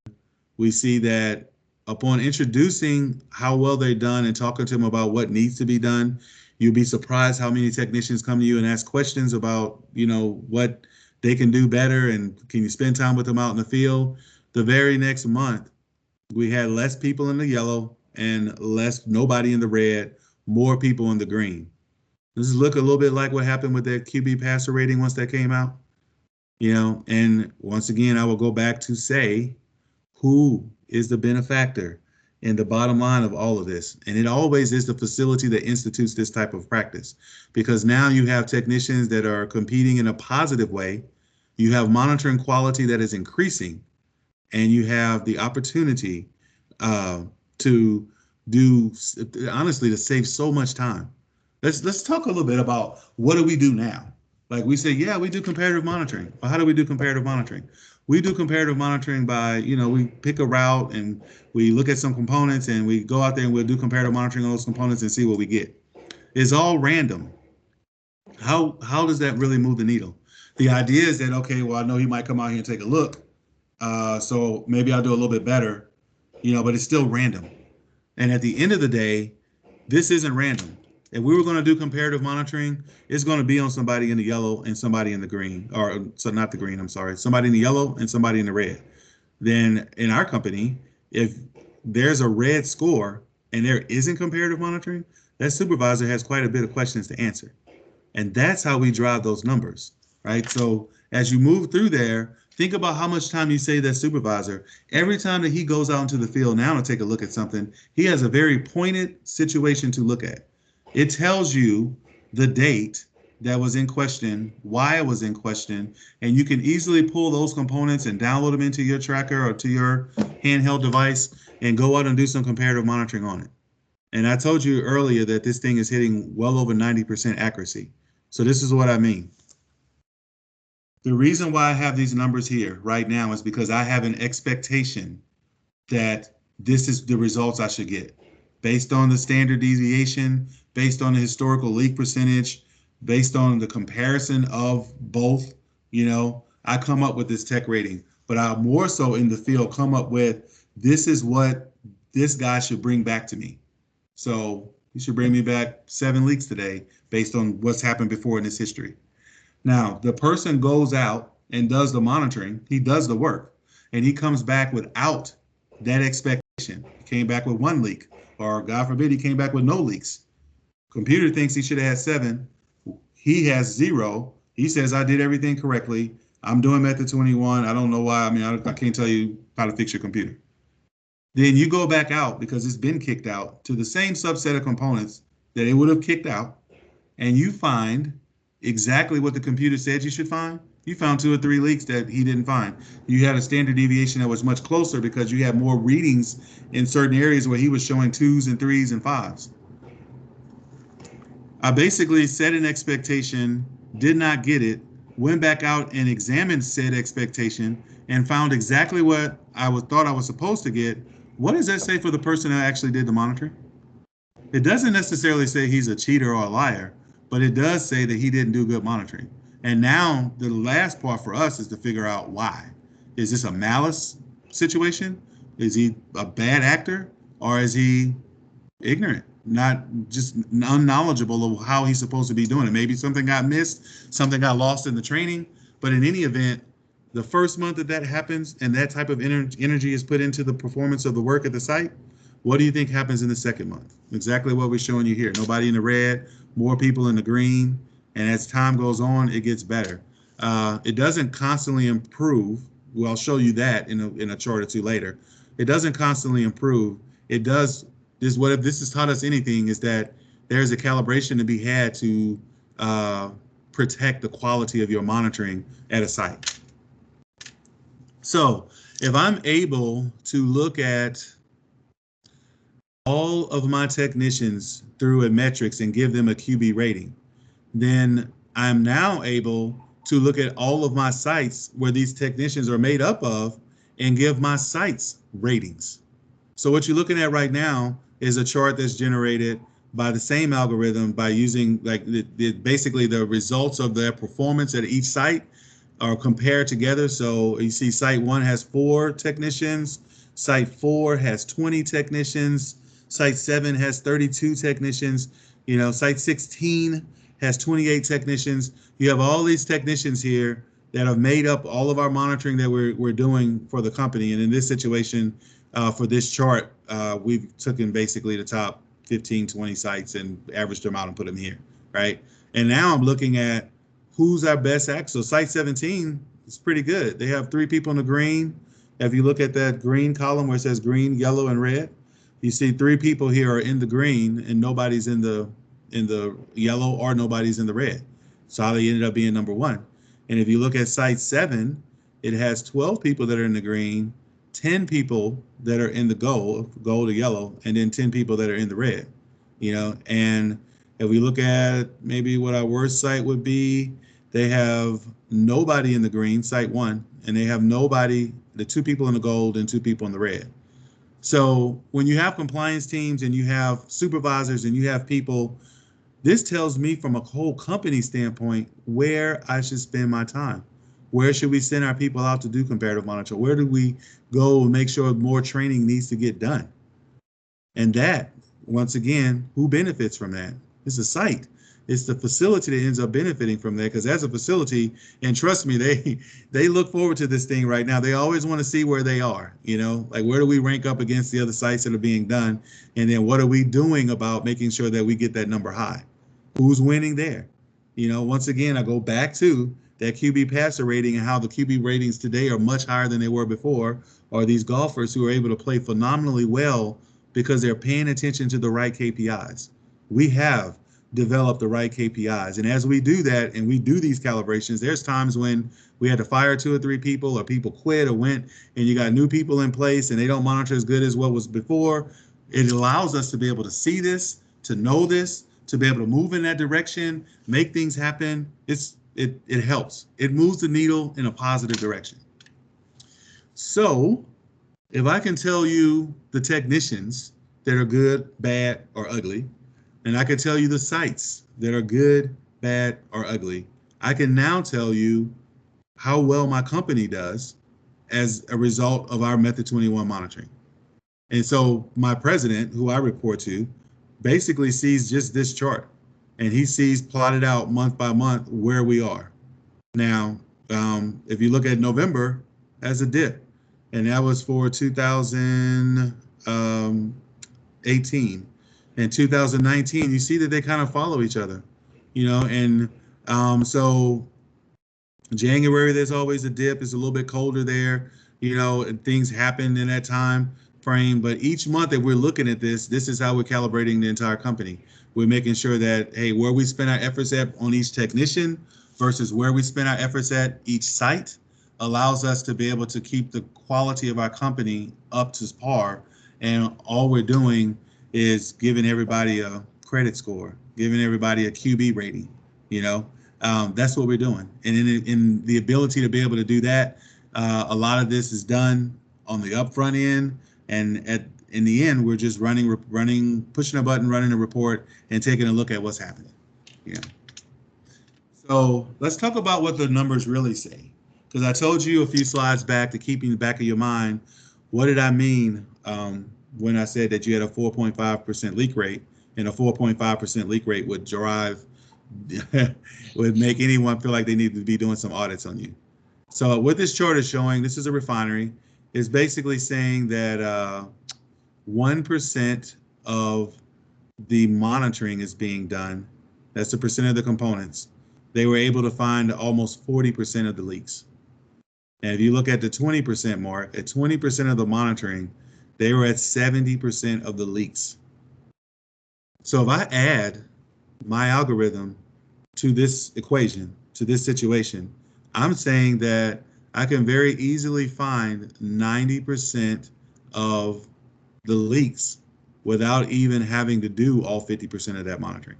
We see that upon introducing how well they've done and talking to them about what needs to be done, you'll be surprised how many technicians come to you and ask questions about, what they can do better and can you spend time with them out in the field. The very next month, we had less people in the yellow and nobody in the red, more people in the green. Does this look a little bit like what happened with that QB passer rating once that came out? And once again, I will go back to say, who is the benefactor in the bottom line of all of this? And it always is the facility that institutes this type of practice, because now you have technicians that are competing in a positive way. You have monitoring quality that is increasing, and you have the opportunity to do, honestly, to save so much time. Let's talk a little bit about what do we do now? Like we say, yeah, we do comparative monitoring. Well, how do we do comparative monitoring? We do comparative monitoring by, we pick a route and we look at some components and we go out there and we'll do comparative monitoring on those components and see what we get. It's all random. How does that really move the needle? The idea is that, okay, well, I know he might come out here and take a look. So maybe I'll do a little bit better, but it's still random. And at the end of the day, this isn't random. If we were going to do comparative monitoring, it's going to be on somebody in the yellow and somebody in the green, or so not the green, I'm sorry, somebody in the yellow and somebody in the red. Then in our company, if there's a red score and there isn't comparative monitoring, that supervisor has quite a bit of questions to answer. And that's how we drive those numbers, right? So as you move through there, think about how much time you save that supervisor. Every time that he goes out into the field now to take a look at something, he has a very pointed situation to look at. It tells you the date that was in question, why it was in question, and you can easily pull those components and download them into your tracker or to your handheld device and go out and do some comparative monitoring on it. And I told you earlier that this thing is hitting well over 90% accuracy. So this is what I mean. The reason why I have these numbers here right now is because I have an expectation that this is the results I should get based on the standard deviation, based on the historical leak percentage, based on the comparison of both. I come up with this tech rating, but I more so in the field come up with, this is what this guy should bring back to me. So he should bring me back 7 leaks today based on what's happened before in this history. Now, the person goes out and does the monitoring, he does the work, and he comes back without that expectation. He came back with 1 leak, or God forbid, he came back with no leaks. Computer thinks he should have had 7. He has 0. He says, I did everything correctly. I'm doing method 21. I don't know why. I can't tell you how to fix your computer. Then you go back out because it's been kicked out to the same subset of components that it would have kicked out, and you find exactly what the computer said you should find. You found 2 or 3 leaks that he didn't find. You had a standard deviation that was much closer because you had more readings in certain areas where he was showing 2s and 3s and 5s. I basically set an expectation, did not get it, went back out and examined said expectation and found exactly what I thought I was supposed to get. What does that say for the person that actually did the monitoring? It doesn't necessarily say he's a cheater or a liar, but it does say that he didn't do good monitoring. And now the last part for us is to figure out why. Is this a malice situation? Is he a bad actor? Or is he ignorant, not just unknowledgeable of how he's supposed to be doing it. Maybe something got missed, something got lost in the training, but in any event, the first month that happens and that type of energy is put into the performance of the work at the site, what do you think happens in the second month? Exactly what we're showing you here. Nobody in the red, more people in the green, and as time goes on, it gets better. It doesn't constantly improve. Well, I'll show you that in a chart or two later. It doesn't constantly improve. It does. What if this has taught us anything is that there's a calibration to be had to protect the quality of your monitoring at a site. So if I'm able to look at all of my technicians through a metrics and give them a QB rating, then I'm now able to look at all of my sites where these technicians are made up of and give my sites ratings. So what you're looking at right now is a chart that's generated by the same algorithm by using basically the results of their performance at each site are compared together. So you see site 1 has 4 technicians, site 4 has 20 technicians, site 7 has 32 technicians, site 16 has 28 technicians. You have all these technicians here that have made up all of our monitoring that we're doing for the company. And in this situation, for this chart, we've taken basically the top 15, 20 sites and averaged them out and put them here, right? And now I'm looking at who's our best act. So site 17 is pretty good. They have 3 people in the green. If you look at that green column where it says green, yellow, and red, you see 3 people here are in the green and nobody's in the yellow or nobody's in the red. So they ended up being number 1. And if you look at site 7, it has 12 people that are in the green, 10 people that are in the gold to yellow, and then 10 people that are in the red, and if we look at maybe what our worst site would be, they have nobody in the green, site 1, and they have nobody, the 2 people in the gold and 2 people in the red. So when you have compliance teams and you have supervisors and you have people, this tells me from a whole company standpoint where I should spend my time. Where should we send our people out to do comparative monitor? Where do we go and make sure more training needs to get done? And that, once again, who benefits from that? It's the site. It's the facility that ends up benefiting from that, because as a facility, and trust me, they look forward to this thing right now. They always want to see where they are, like where do we rank up against the other sites that are being done? And then what are we doing about making sure that we get that number high? Who's winning there? Once again, I go back to that QB passer rating and how the QB ratings today are much higher than they were before, are these golfers who are able to play phenomenally well because they're paying attention to the right KPIs. We have developed the right KPIs. And as we do that and we do these calibrations, there's times when we had to fire 2 or 3 people, or people quit or went, and you got new people in place and they don't monitor as good as what was before. It allows us to be able to see this, to know this, to be able to move in that direction, make things happen. It helps. It moves the needle in a positive direction. So if I can tell you the technicians that are good, bad, or ugly, and I can tell you the sites that are good, bad, or ugly, I can now tell you how well my company does as a result of our Method 21 monitoring. And so my president, who I report to, basically sees just this chart, and he sees plotted out month by month where we are. Now, if you look at November as a dip, and that was for 2018. In 2019, you see that they kind of follow each other, and so January, there's always a dip. It's a little bit colder there, and things happen in that time frame. But each month that we're looking at this is how we're calibrating the entire company. We're making sure that, hey, where we spend our efforts at on each technician versus where we spend our efforts at each site allows us to be able to keep the quality of our company up to par. And all we're doing is giving everybody a credit score, giving everybody a QB rating, that's what we're doing. And in the ability to be able to do that, a lot of this is done on the upfront end, and in the end, we're just running, pushing a button, running a report, and taking a look at what's happening. So let's talk about what the numbers really say, because I told you a few slides back to keep in the back of your mind, what did I mean when I said that you had a 4.5% leak rate, and a 4.5% leak rate would would make anyone feel like they need to be doing some audits on you. So what this chart is showing, this is a refinery, is basically saying that 1% of the monitoring is being done. That's the percent of the components. They were able to find almost 40% of the leaks. And if you look at the 20% mark, at 20% of the monitoring, they were at 70% of the leaks. So if I add my algorithm to this equation, to this situation, I'm saying that I can very easily find 90% of the leaks without even having to do all 50% of that monitoring.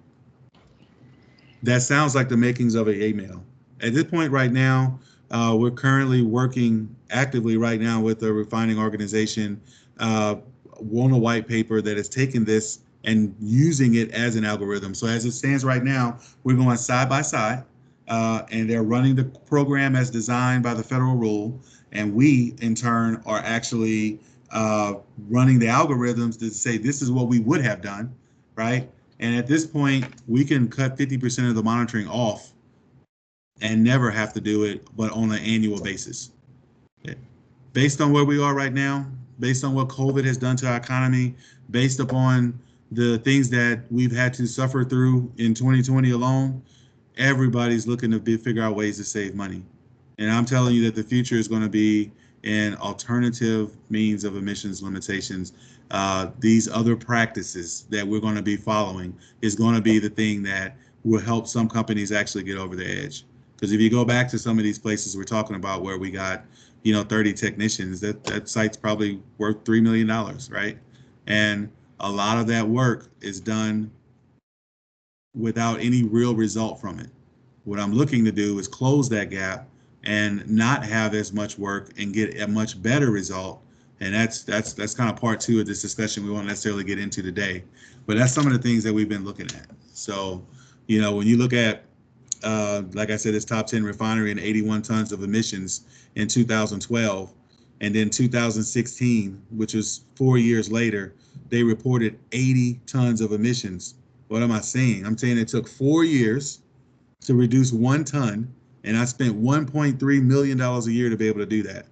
That sounds like the makings of an email. At this point right now, we're currently working actively right now with a refining organization on a white paper that has taken this and using it as an algorithm. So as it stands right now, we're going side by side, and they're running the program as designed by the federal rule. And we, in turn, are actually running the algorithms to say this is what we would have done, right? And at this point, we can cut 50% of the monitoring off and never have to do it, but on an annual basis. Based on where we are right now, based on what COVID has done to our economy, based upon the things that we've had to suffer through in 2020 alone, everybody's looking to figure out ways to save money. And I'm telling you that the future is going to be in alternative means of emissions limitations. These other practices that we're going to be following is going to be the thing that will help some companies actually get over the edge. Because if you go back to some of these places we're talking about where we got, 30 technicians, that site's probably worth $3 million, right? And a lot of that work is done without any real result from it. What I'm looking to do is close that gap and not have as much work and get a much better result. And that's kind of part two of this discussion we won't necessarily get into today. But that's some of the things that we've been looking at. So, when you look at, like I said, this top 10 refinery and 81 tons of emissions in 2012, and then 2016, which was 4 years later, they reported 80 tons of emissions. What am I saying? I'm saying it took 4 years to reduce 1 ton, and I spent $1.3 million a year to be able to do that.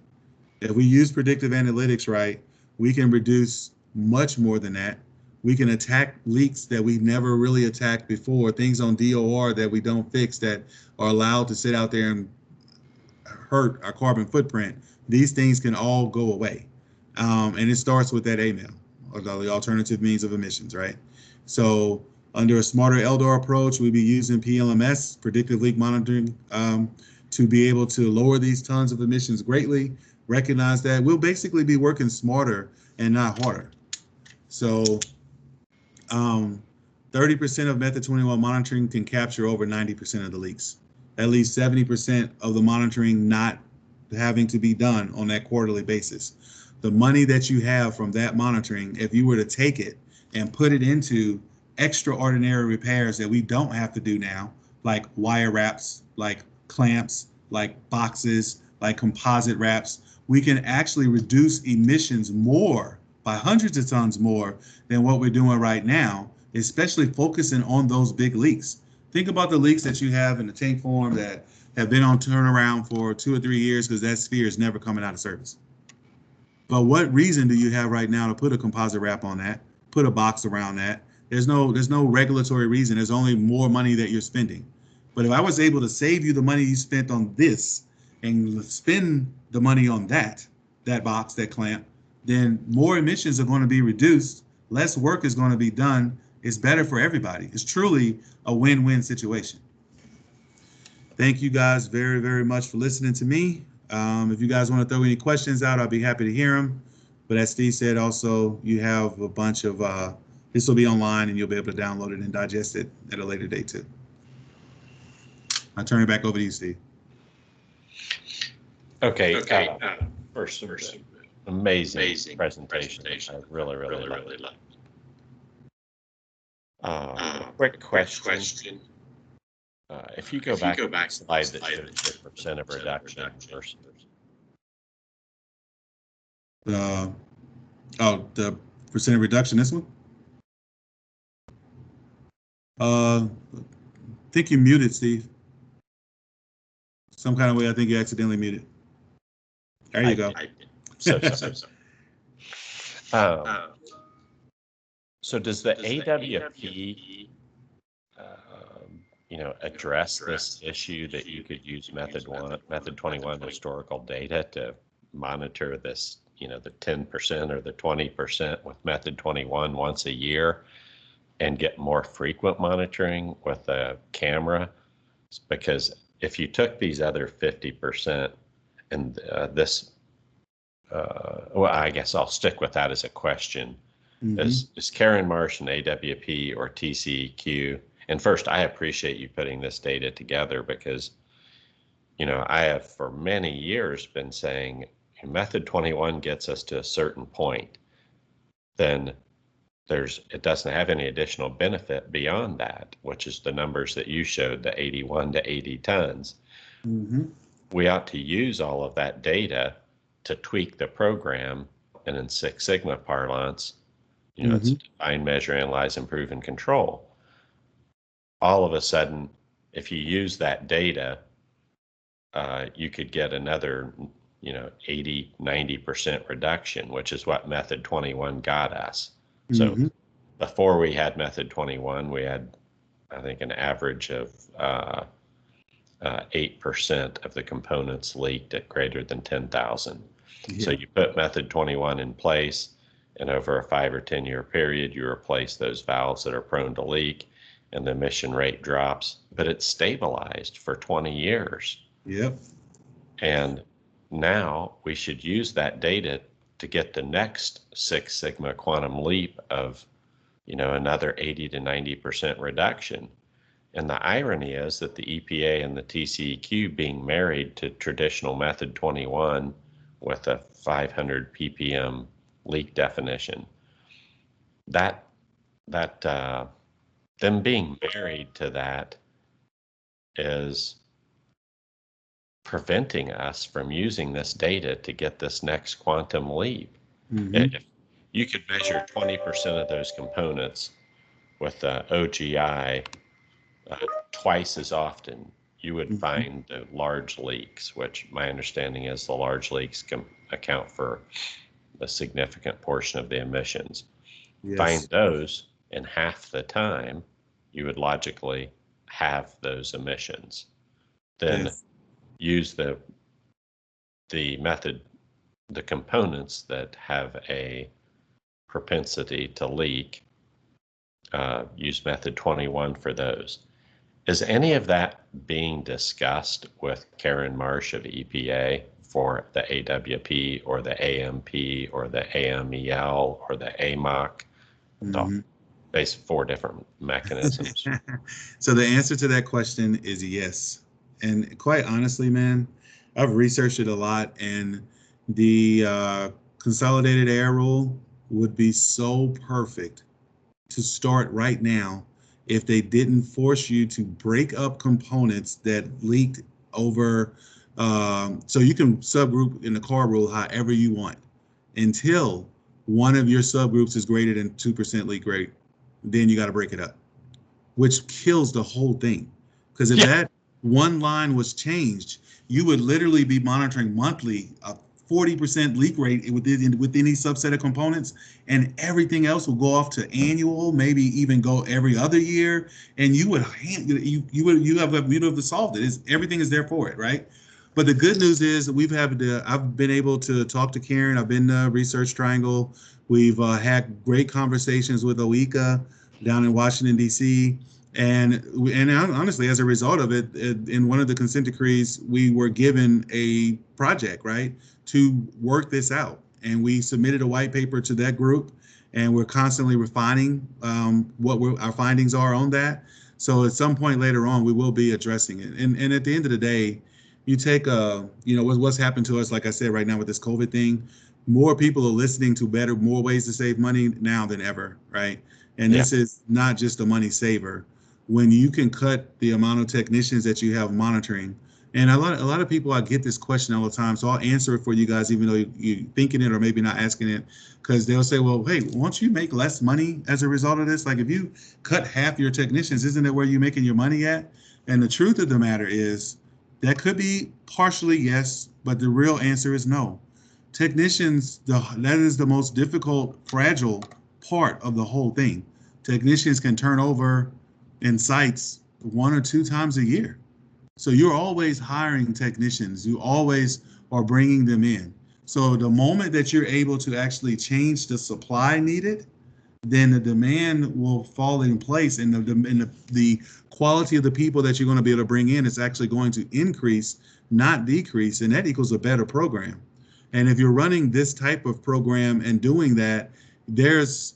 If we use predictive analytics right, we can reduce much more than that. We can attack leaks that we've never really attacked before, things on DOR that we don't fix that are allowed to sit out there and hurt our carbon footprint. These things can all go away. And it starts with that AML, or the alternative means of emissions, right? So under a smarter LDAR approach, we'd be using PLMS, predictive leak monitoring, to be able to lower these tons of emissions greatly. Recognize that we'll basically be working smarter and not harder. So 30% of method 21 monitoring can capture over 90% of the leaks. At least 70% of the monitoring not having to be done on that quarterly basis. The money that you have from that monitoring, if you were to take it and put it into extraordinary repairs that we don't have to do now, like wire wraps, like clamps, like boxes, like composite wraps, we can actually reduce emissions more, by hundreds of tons more than what we're doing right now, especially focusing on those big leaks. Think about the leaks that you have in the tank form that have been on turnaround for 2 or 3 years because that sphere is never coming out of service. But what reason do you have right now to put a composite wrap on that, put a box around that? There's no regulatory reason. There's only more money that you're spending. But if I was able to save you the money you spent on this and spend the money on that box, that clamp, then more emissions are going to be reduced. Less work is going to be done. It's better for everybody. It's truly a win-win situation. Thank you guys very, very much for listening to me. If you guys want to throw any questions out, I'll be happy to hear them. But as Steve said, also, you have a bunch of, this will be online and you'll be able to download it and digest it at a later date too. I'll turn it back over to you, Steve. Okay. First, amazing presentation. I really liked it. Quick question. If you go back to the slide that shows the percent of reduction versus Percent reduction, this one? I think you muted, Steve. Some kind of way, I think you accidentally muted. There you go. So does the AWP, address this issue that you could use method 21 historical data to monitor this, the 10% or the 20% with method 21 once a year and get more frequent monitoring with a camera? Because if you took these other 50% and well, I guess I'll stick with that as a question. Is Karen Marsh an AWP or TCEQ? And first, I appreciate you putting this data together because, I have for many years been saying method 21 gets us to a certain point, then it doesn't have any additional benefit beyond that, which is the numbers that you showed, the 81 to 80 tons. We ought to use all of that data to tweak the program, and in Six Sigma parlance, it's define, measure, analyze, improve, and control. All of a sudden, if you use that data, you could get another, 80, 90% reduction, which is what method 21 got us. So before we had method 21, we had, I think, an average of 8% of the components leaked at greater than 10,000. So you put method 21 in place, and over a 5 or 10 year period, you replace those valves that are prone to leak, and the emission rate drops, but it's stabilized for 20 years. Yep. And now we should use that data to get the next Six Sigma quantum leap of, another 80 to 90% reduction. And the irony is that the EPA and the TCEQ being married to traditional method 21 with a 500 ppm leak definition, them being married to that is preventing us from using this data to get this next quantum leap. If you could measure 20% of those components with OGI twice as often, you would find the large leaks, which my understanding is the large leaks can account for a significant portion of the emissions. Find those, in half the time, you would logically have those emissions. Then use the method, the components that have a propensity to leak, use method 21 for those. Is any of that being discussed with Karen Marsh of EPA for the AWP or the AMP or the AMEL or the AMOC? Based 4 different mechanisms. So the answer to that question is yes. And quite honestly, man, I've researched it a lot, and the consolidated air rule would be so perfect to start right now if they didn't force you to break up components that leaked over. So you can subgroup in the CAR rule however you want until one of your subgroups is greater than 2% leak rate. Then you got to break it up, which kills the whole thing. Because if that one line was changed, you would literally be monitoring monthly a 40% leak rate within any subset of components, and everything else will go off to annual, maybe even go every other year, and you would have solved it. Everything is there for it, right? But the good news is I've been able to talk to Karen. I've been to Research Triangle. We've had great conversations with OECA down in Washington, D.C. And honestly, as a result of it, in one of the consent decrees, we were given a project, right, to work this out. And we submitted a white paper to that group, and we're constantly refining what our findings are on that. So at some point later on, we will be addressing it. And at the end of the day, you take what's happened to us, like I said, right now with this COVID thing, more people are listening to more ways to save money now than ever, right? And this is not just a money saver. When you can cut the amount of technicians that you have monitoring And a lot of people, I get this question all the time, so I'll answer it for you guys, even though you're thinking it or maybe not asking it, because they'll say, well, hey, won't you make less money as a result of this? Like if you cut half your technicians, isn't that where you're making your money at? And the truth of the matter is that could be partially yes, but the real answer is no. Technicians, that is the most difficult, fragile part of the whole thing. Technicians can turn over in sites 1 or 2 times a year. So you're always hiring technicians. You always are bringing them in. So the moment that you're able to actually change the supply needed, then the demand will fall in place, and the quality of the people that you're going to be able to bring in is actually going to increase, not decrease, and that equals a better program. And if you're running this type of program and doing that, there is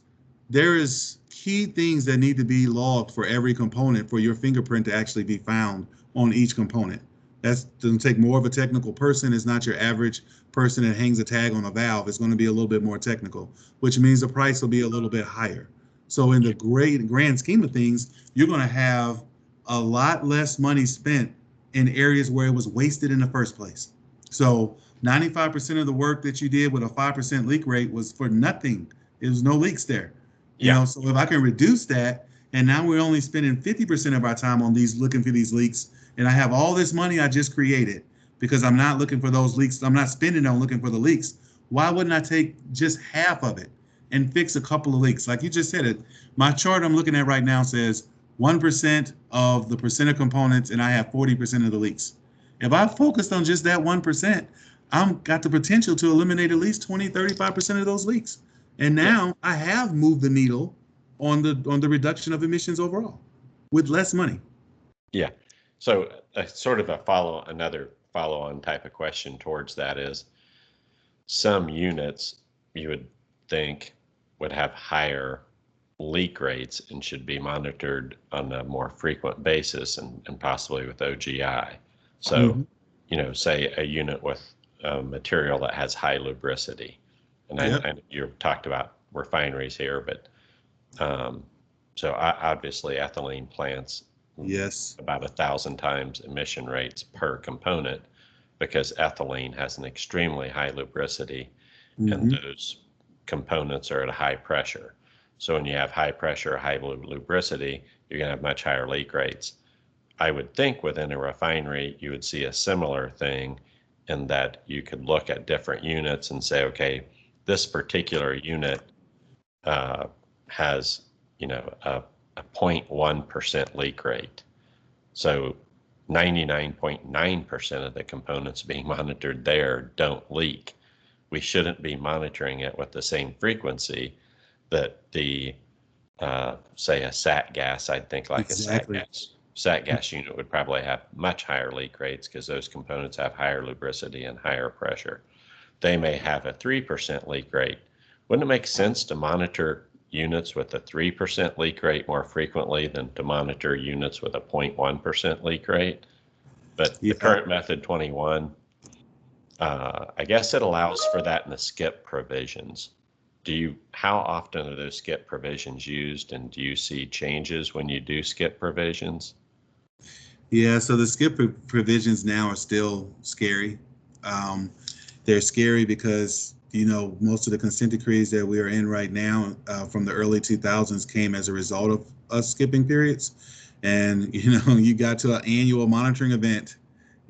key things that need to be logged for every component for your fingerprint to actually be found on each component. That doesn't take more of a technical person. It's not your average person that hangs a tag on a valve. It's going to be a little bit more technical, which means the price will be a little bit higher. So in the grand scheme of things, you're going to have a lot less money spent in areas where it was wasted in the first place. So 95% of the work that you did with a 5% leak rate was for nothing. There was no leaks there. You know, so if I can reduce that, and now we're only spending 50% of our time on looking for these leaks, and I have all this money I just created because I'm not looking for those leaks. I'm not spending on looking for the leaks. Why wouldn't I take just half of it and fix a couple of leaks? Like you just said it, my chart I'm looking at right now says 1% of the percent of components, and I have 40% of the leaks. If I focused on just that 1%, I'm got the potential to eliminate at least 20, 35% of those leaks. And now I have moved the needle on the reduction of emissions overall with less money. Yeah. So sort of another follow-on type of question towards that is some units you would think would have higher leak rates and should be monitored on a more frequent basis and possibly with OGI. So, say a unit with material that has high lubricity. And I you talked about refineries here, but so obviously ethylene plants about 1,000 times emission rates per component because ethylene has an extremely high lubricity and those components are at a high pressure. So when you have high pressure, high lubricity, you're going to have much higher leak rates. I would think within a refinery, you would see a similar thing in that you could look at different units and say, okay, this particular unit has, a 0.1% leak rate. So 99.9% of the components being monitored there don't leak. We shouldn't be monitoring it with the same frequency that the, say a SAT gas, I'd think like a SAT gas unit would probably have much higher leak rates because those components have higher lubricity and higher pressure. They may have a 3% leak rate. Wouldn't it make sense to monitor units with a 3% leak rate more frequently than to monitor units with a 0.1% leak rate? But the current method 21, I guess it allows for that in the skip provisions. How often are those skip provisions used, and do you see changes when you do skip provisions? Yeah, so the skip provisions now are still scary. They're scary because, most of the consent decrees that we are in right now from the early 2000s came as a result of us skipping periods. And, you got to an annual monitoring event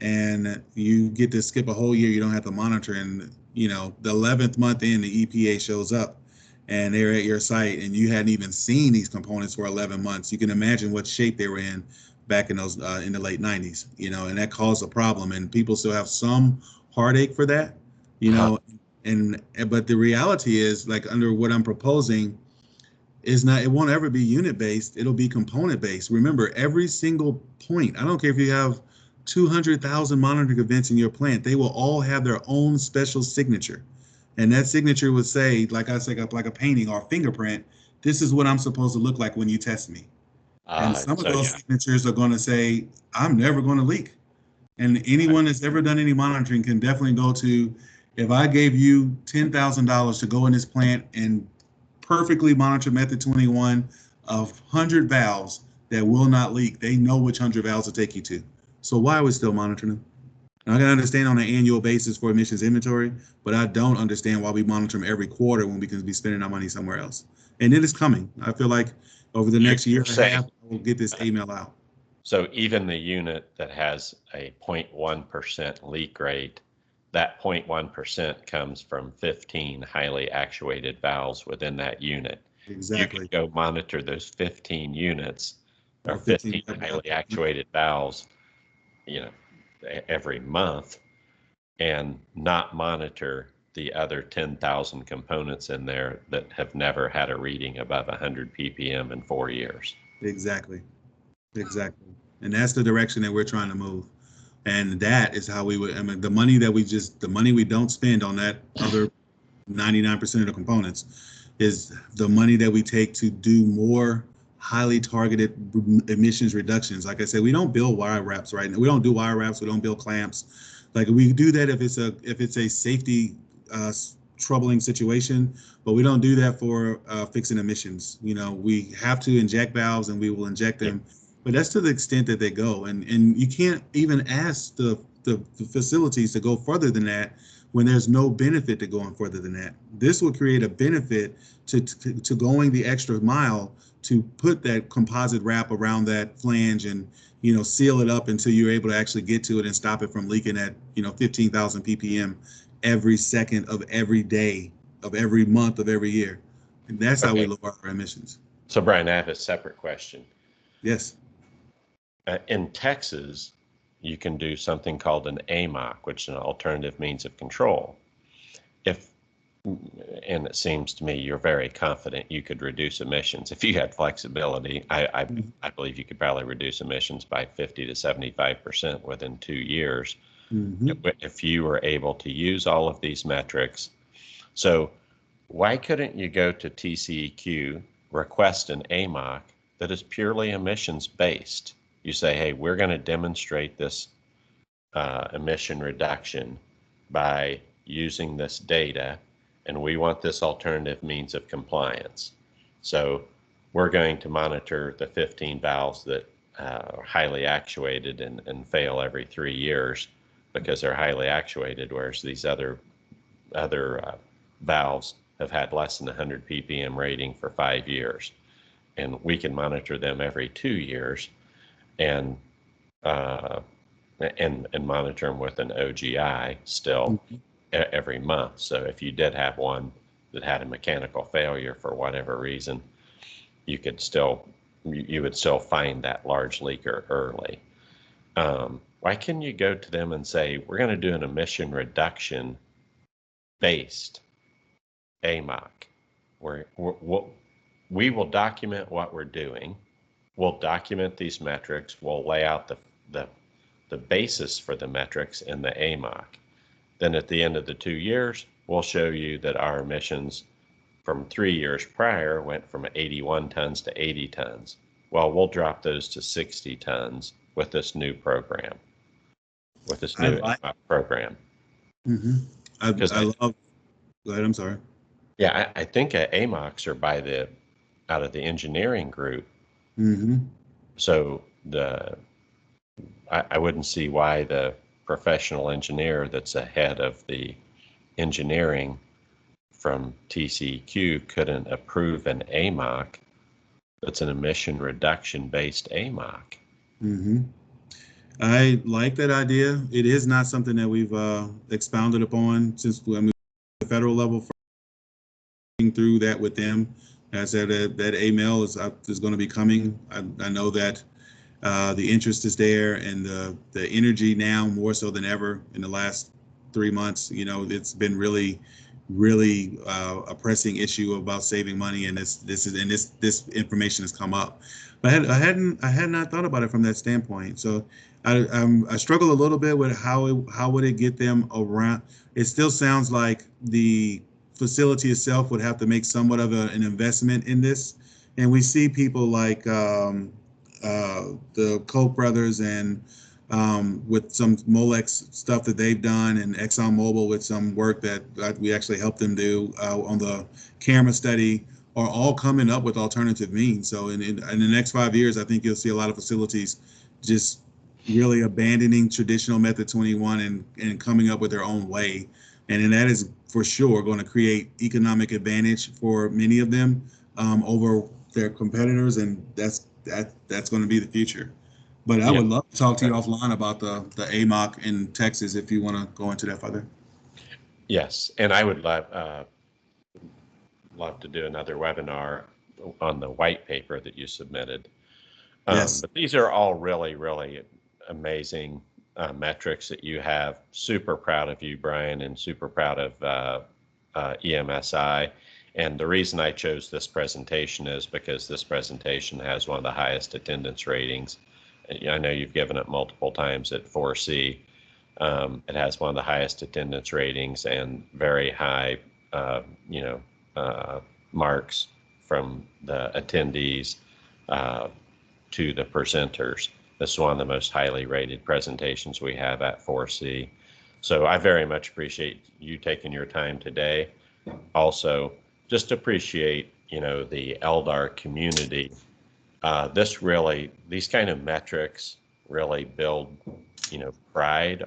and you get to skip a whole year, you don't have to monitor. And, the 11th month in, the EPA shows up and they're at your site and you hadn't even seen these components for 11 months. You can imagine what shape they were in back in those in the late 90s, and that caused a problem, and people still have some heartache for that, but the reality is, like, under what I'm proposing is not, it won't ever be unit based, it'll be component based. Remember, every single point, I don't care if you have 200,000 monitoring events in your plant, they will all have their own special signature, and that signature would say, like I said, like a painting or a fingerprint, this is what I'm supposed to look like when you test me. And some of those signatures are going to say, I'm never going to leak. And anyone that's ever done any monitoring can definitely go to, if I gave you $10,000 to go in this plant and perfectly monitor method 21 of 100 valves that will not leak, they know which 100 valves to take you to. So why are we still monitoring them? And I can understand on an annual basis for emissions inventory, but I don't understand why we monitor them every quarter when we can be spending our money somewhere else. And it is coming. I feel like over the next year and a half, we'll get this email out. So even the unit that has a 0.1% leak rate, that 0.1% comes from 15 highly actuated valves within that unit. Exactly. You can go monitor those 15 units or 15 15 highly actuated valves, every month, and not monitor the other 10,000 components in there that have never had a reading above 100 ppm in 4 years. Exactly. Exactly. And that's the direction that we're trying to move. And that is how we would, I mean, the money we don't spend on that other 99% of the components is the money that we take to do more highly targeted emissions reductions. Like I said, we don't build wire wraps right now. We don't do wire wraps. We don't build clamps. Like we do that if it's a safety troubling situation, but we don't do that for fixing emissions. We have to inject valves, and we will inject them, but that's to the extent that they go. And you can't even ask the facilities to go further than that when there's no benefit to going further than that. This will create a benefit to going the extra mile to put that composite wrap around that flange and seal it up until you're able to actually get to it and stop it from leaking at 15,000 ppm every second of every day of every month of every year. And that's how we lower our emissions. So Brian, I have a separate question. Yes. In Texas, you can do something called an AMOC, which is an alternative means of control. And it seems to me you're very confident you could reduce emissions. If you had flexibility, I believe you could probably reduce emissions by 50 to 75% within 2 years. If you were able to use all of these metrics. So why couldn't you go to TCEQ, request an AMOC that is purely emissions based? You say, hey, we're going to demonstrate this emission reduction by using this data, and we want this alternative means of compliance. So we're going to monitor the 15 valves that are highly actuated and fail every 3 years because they're highly actuated, whereas these other valves have had less than 100 ppm rating for 5 years. And we can monitor them every 2 years and monitor them with an OGI still every month. So if you did have one that had a mechanical failure for whatever reason, you would still find that large leaker early. Why can't you go to them and say, we're going to do an emission reduction based AMOC, where we will document what we're doing. We'll document these metrics. We'll lay out the basis for the metrics in the AMOC. Then at the end of the 2 years, we'll show you that our emissions from 3 years prior went from 81 tons to 80 tons. Well, we'll drop those to 60 tons with this new program, with this new AMOC program. I love. Go ahead. I'm sorry. Yeah, I think AMOCs are out of the engineering group. So I wouldn't see why the professional engineer that's ahead of the engineering from TCEQ couldn't approve an AMOC that's an emission reduction based AMOC. I like that idea. It is not something that we've expounded upon since the federal level. Through that with them, I said that email is going to be coming. I know that the interest is there, and the energy now more so than ever in the last 3 months. It's been really a pressing issue about saving money, and this information has come up. But I had not thought about it from that standpoint. So I struggle a little bit with how would it get them around. It still sounds like the facility itself would have to make somewhat of an investment in this, and we see people like the Koch brothers and with some Molex stuff that they've done, and ExxonMobil with some work that we actually helped them do on the camera study, are all coming up with alternative means. So in the next 5 years, I think you'll see a lot of facilities just really abandoning traditional method 21 and coming up with their own way. And then that is for sure going to create economic advantage for many of them over their competitors. And that's going to be the future. But I would love to talk to you offline about the AMOC in Texas if you want to go into that further. Yes, and I would love to do another webinar on the white paper that you submitted. Yes. But these are all really, really amazing metrics that you have. Super proud of you, Brian, and super proud of EMSI. And the reason I chose this presentation is because this presentation has one of the highest attendance ratings. I know you've given it multiple times at 4C. It has one of the highest attendance ratings and very high, marks from the attendees to the presenters. This is one of the most highly rated presentations we have at 4C. So I very much appreciate you taking your time today. Also, just appreciate, the LDAR community. These kind of metrics really build, pride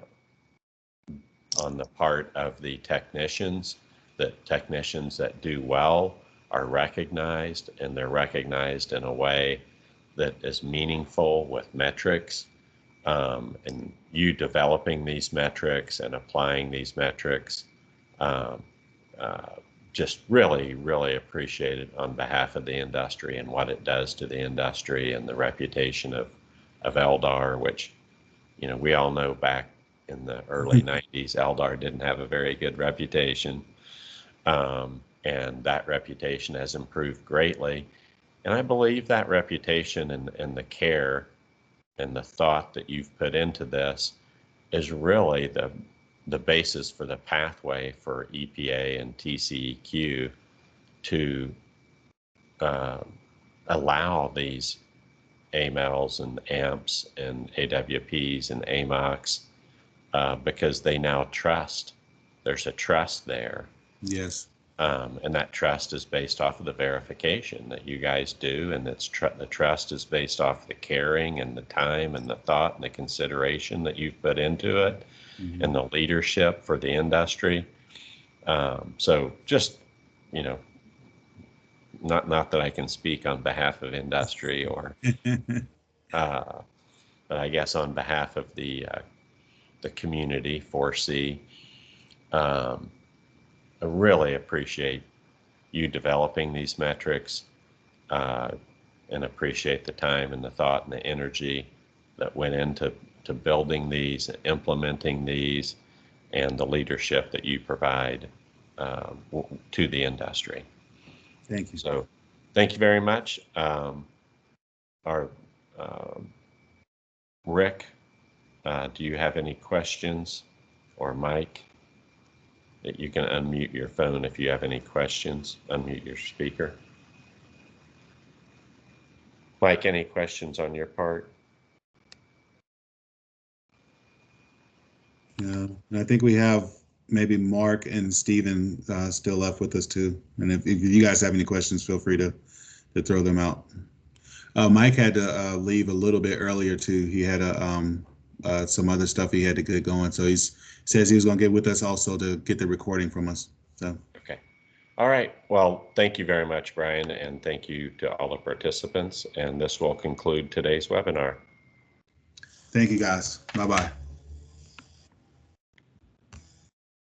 on the part of the technicians, that technicians that do well are recognized, and they're recognized in a way that is meaningful with metrics. And you developing these metrics and applying these metrics, just really, really appreciated on behalf of the industry and what it does to the industry and the reputation of LDAR, which, we all know back in the early 90s, LDAR didn't have a very good reputation. And that reputation has improved greatly. And I believe that reputation and the care and the thought that you've put into this is really the basis for the pathway for EPA and TCEQ to allow these AMLs and AMPs and AWPs and AMOCs because they now trust. There's a trust there. Yes. And that trust is based off of the verification that you guys do, and the trust is based off the caring and the time and the thought and the consideration that you've put into it, mm-hmm. and the leadership for the industry. So just, not that I can speak on behalf of industry or, but I guess on behalf of the community, 4C. I really appreciate you developing these metrics and appreciate the time and the thought and the energy that went into building these, implementing these, and the leadership that you provide to the industry. Thank you. So thank you very much. Rick, do you have any questions? Or Mike? You can unmute your phone if you have any questions. Unmute your speaker. Mike, any questions on your part? No, I think we have maybe Mark and Steven still left with us too. And if you guys have any questions, feel free to throw them out. Mike had to leave a little bit earlier too. He had some other stuff he had to get going. So says he was going to get with us also to get the recording from us. So. Okay. All right. Well, thank you very much, Brian, and thank you to all the participants. And this will conclude today's webinar. Thank you, guys. Bye-bye.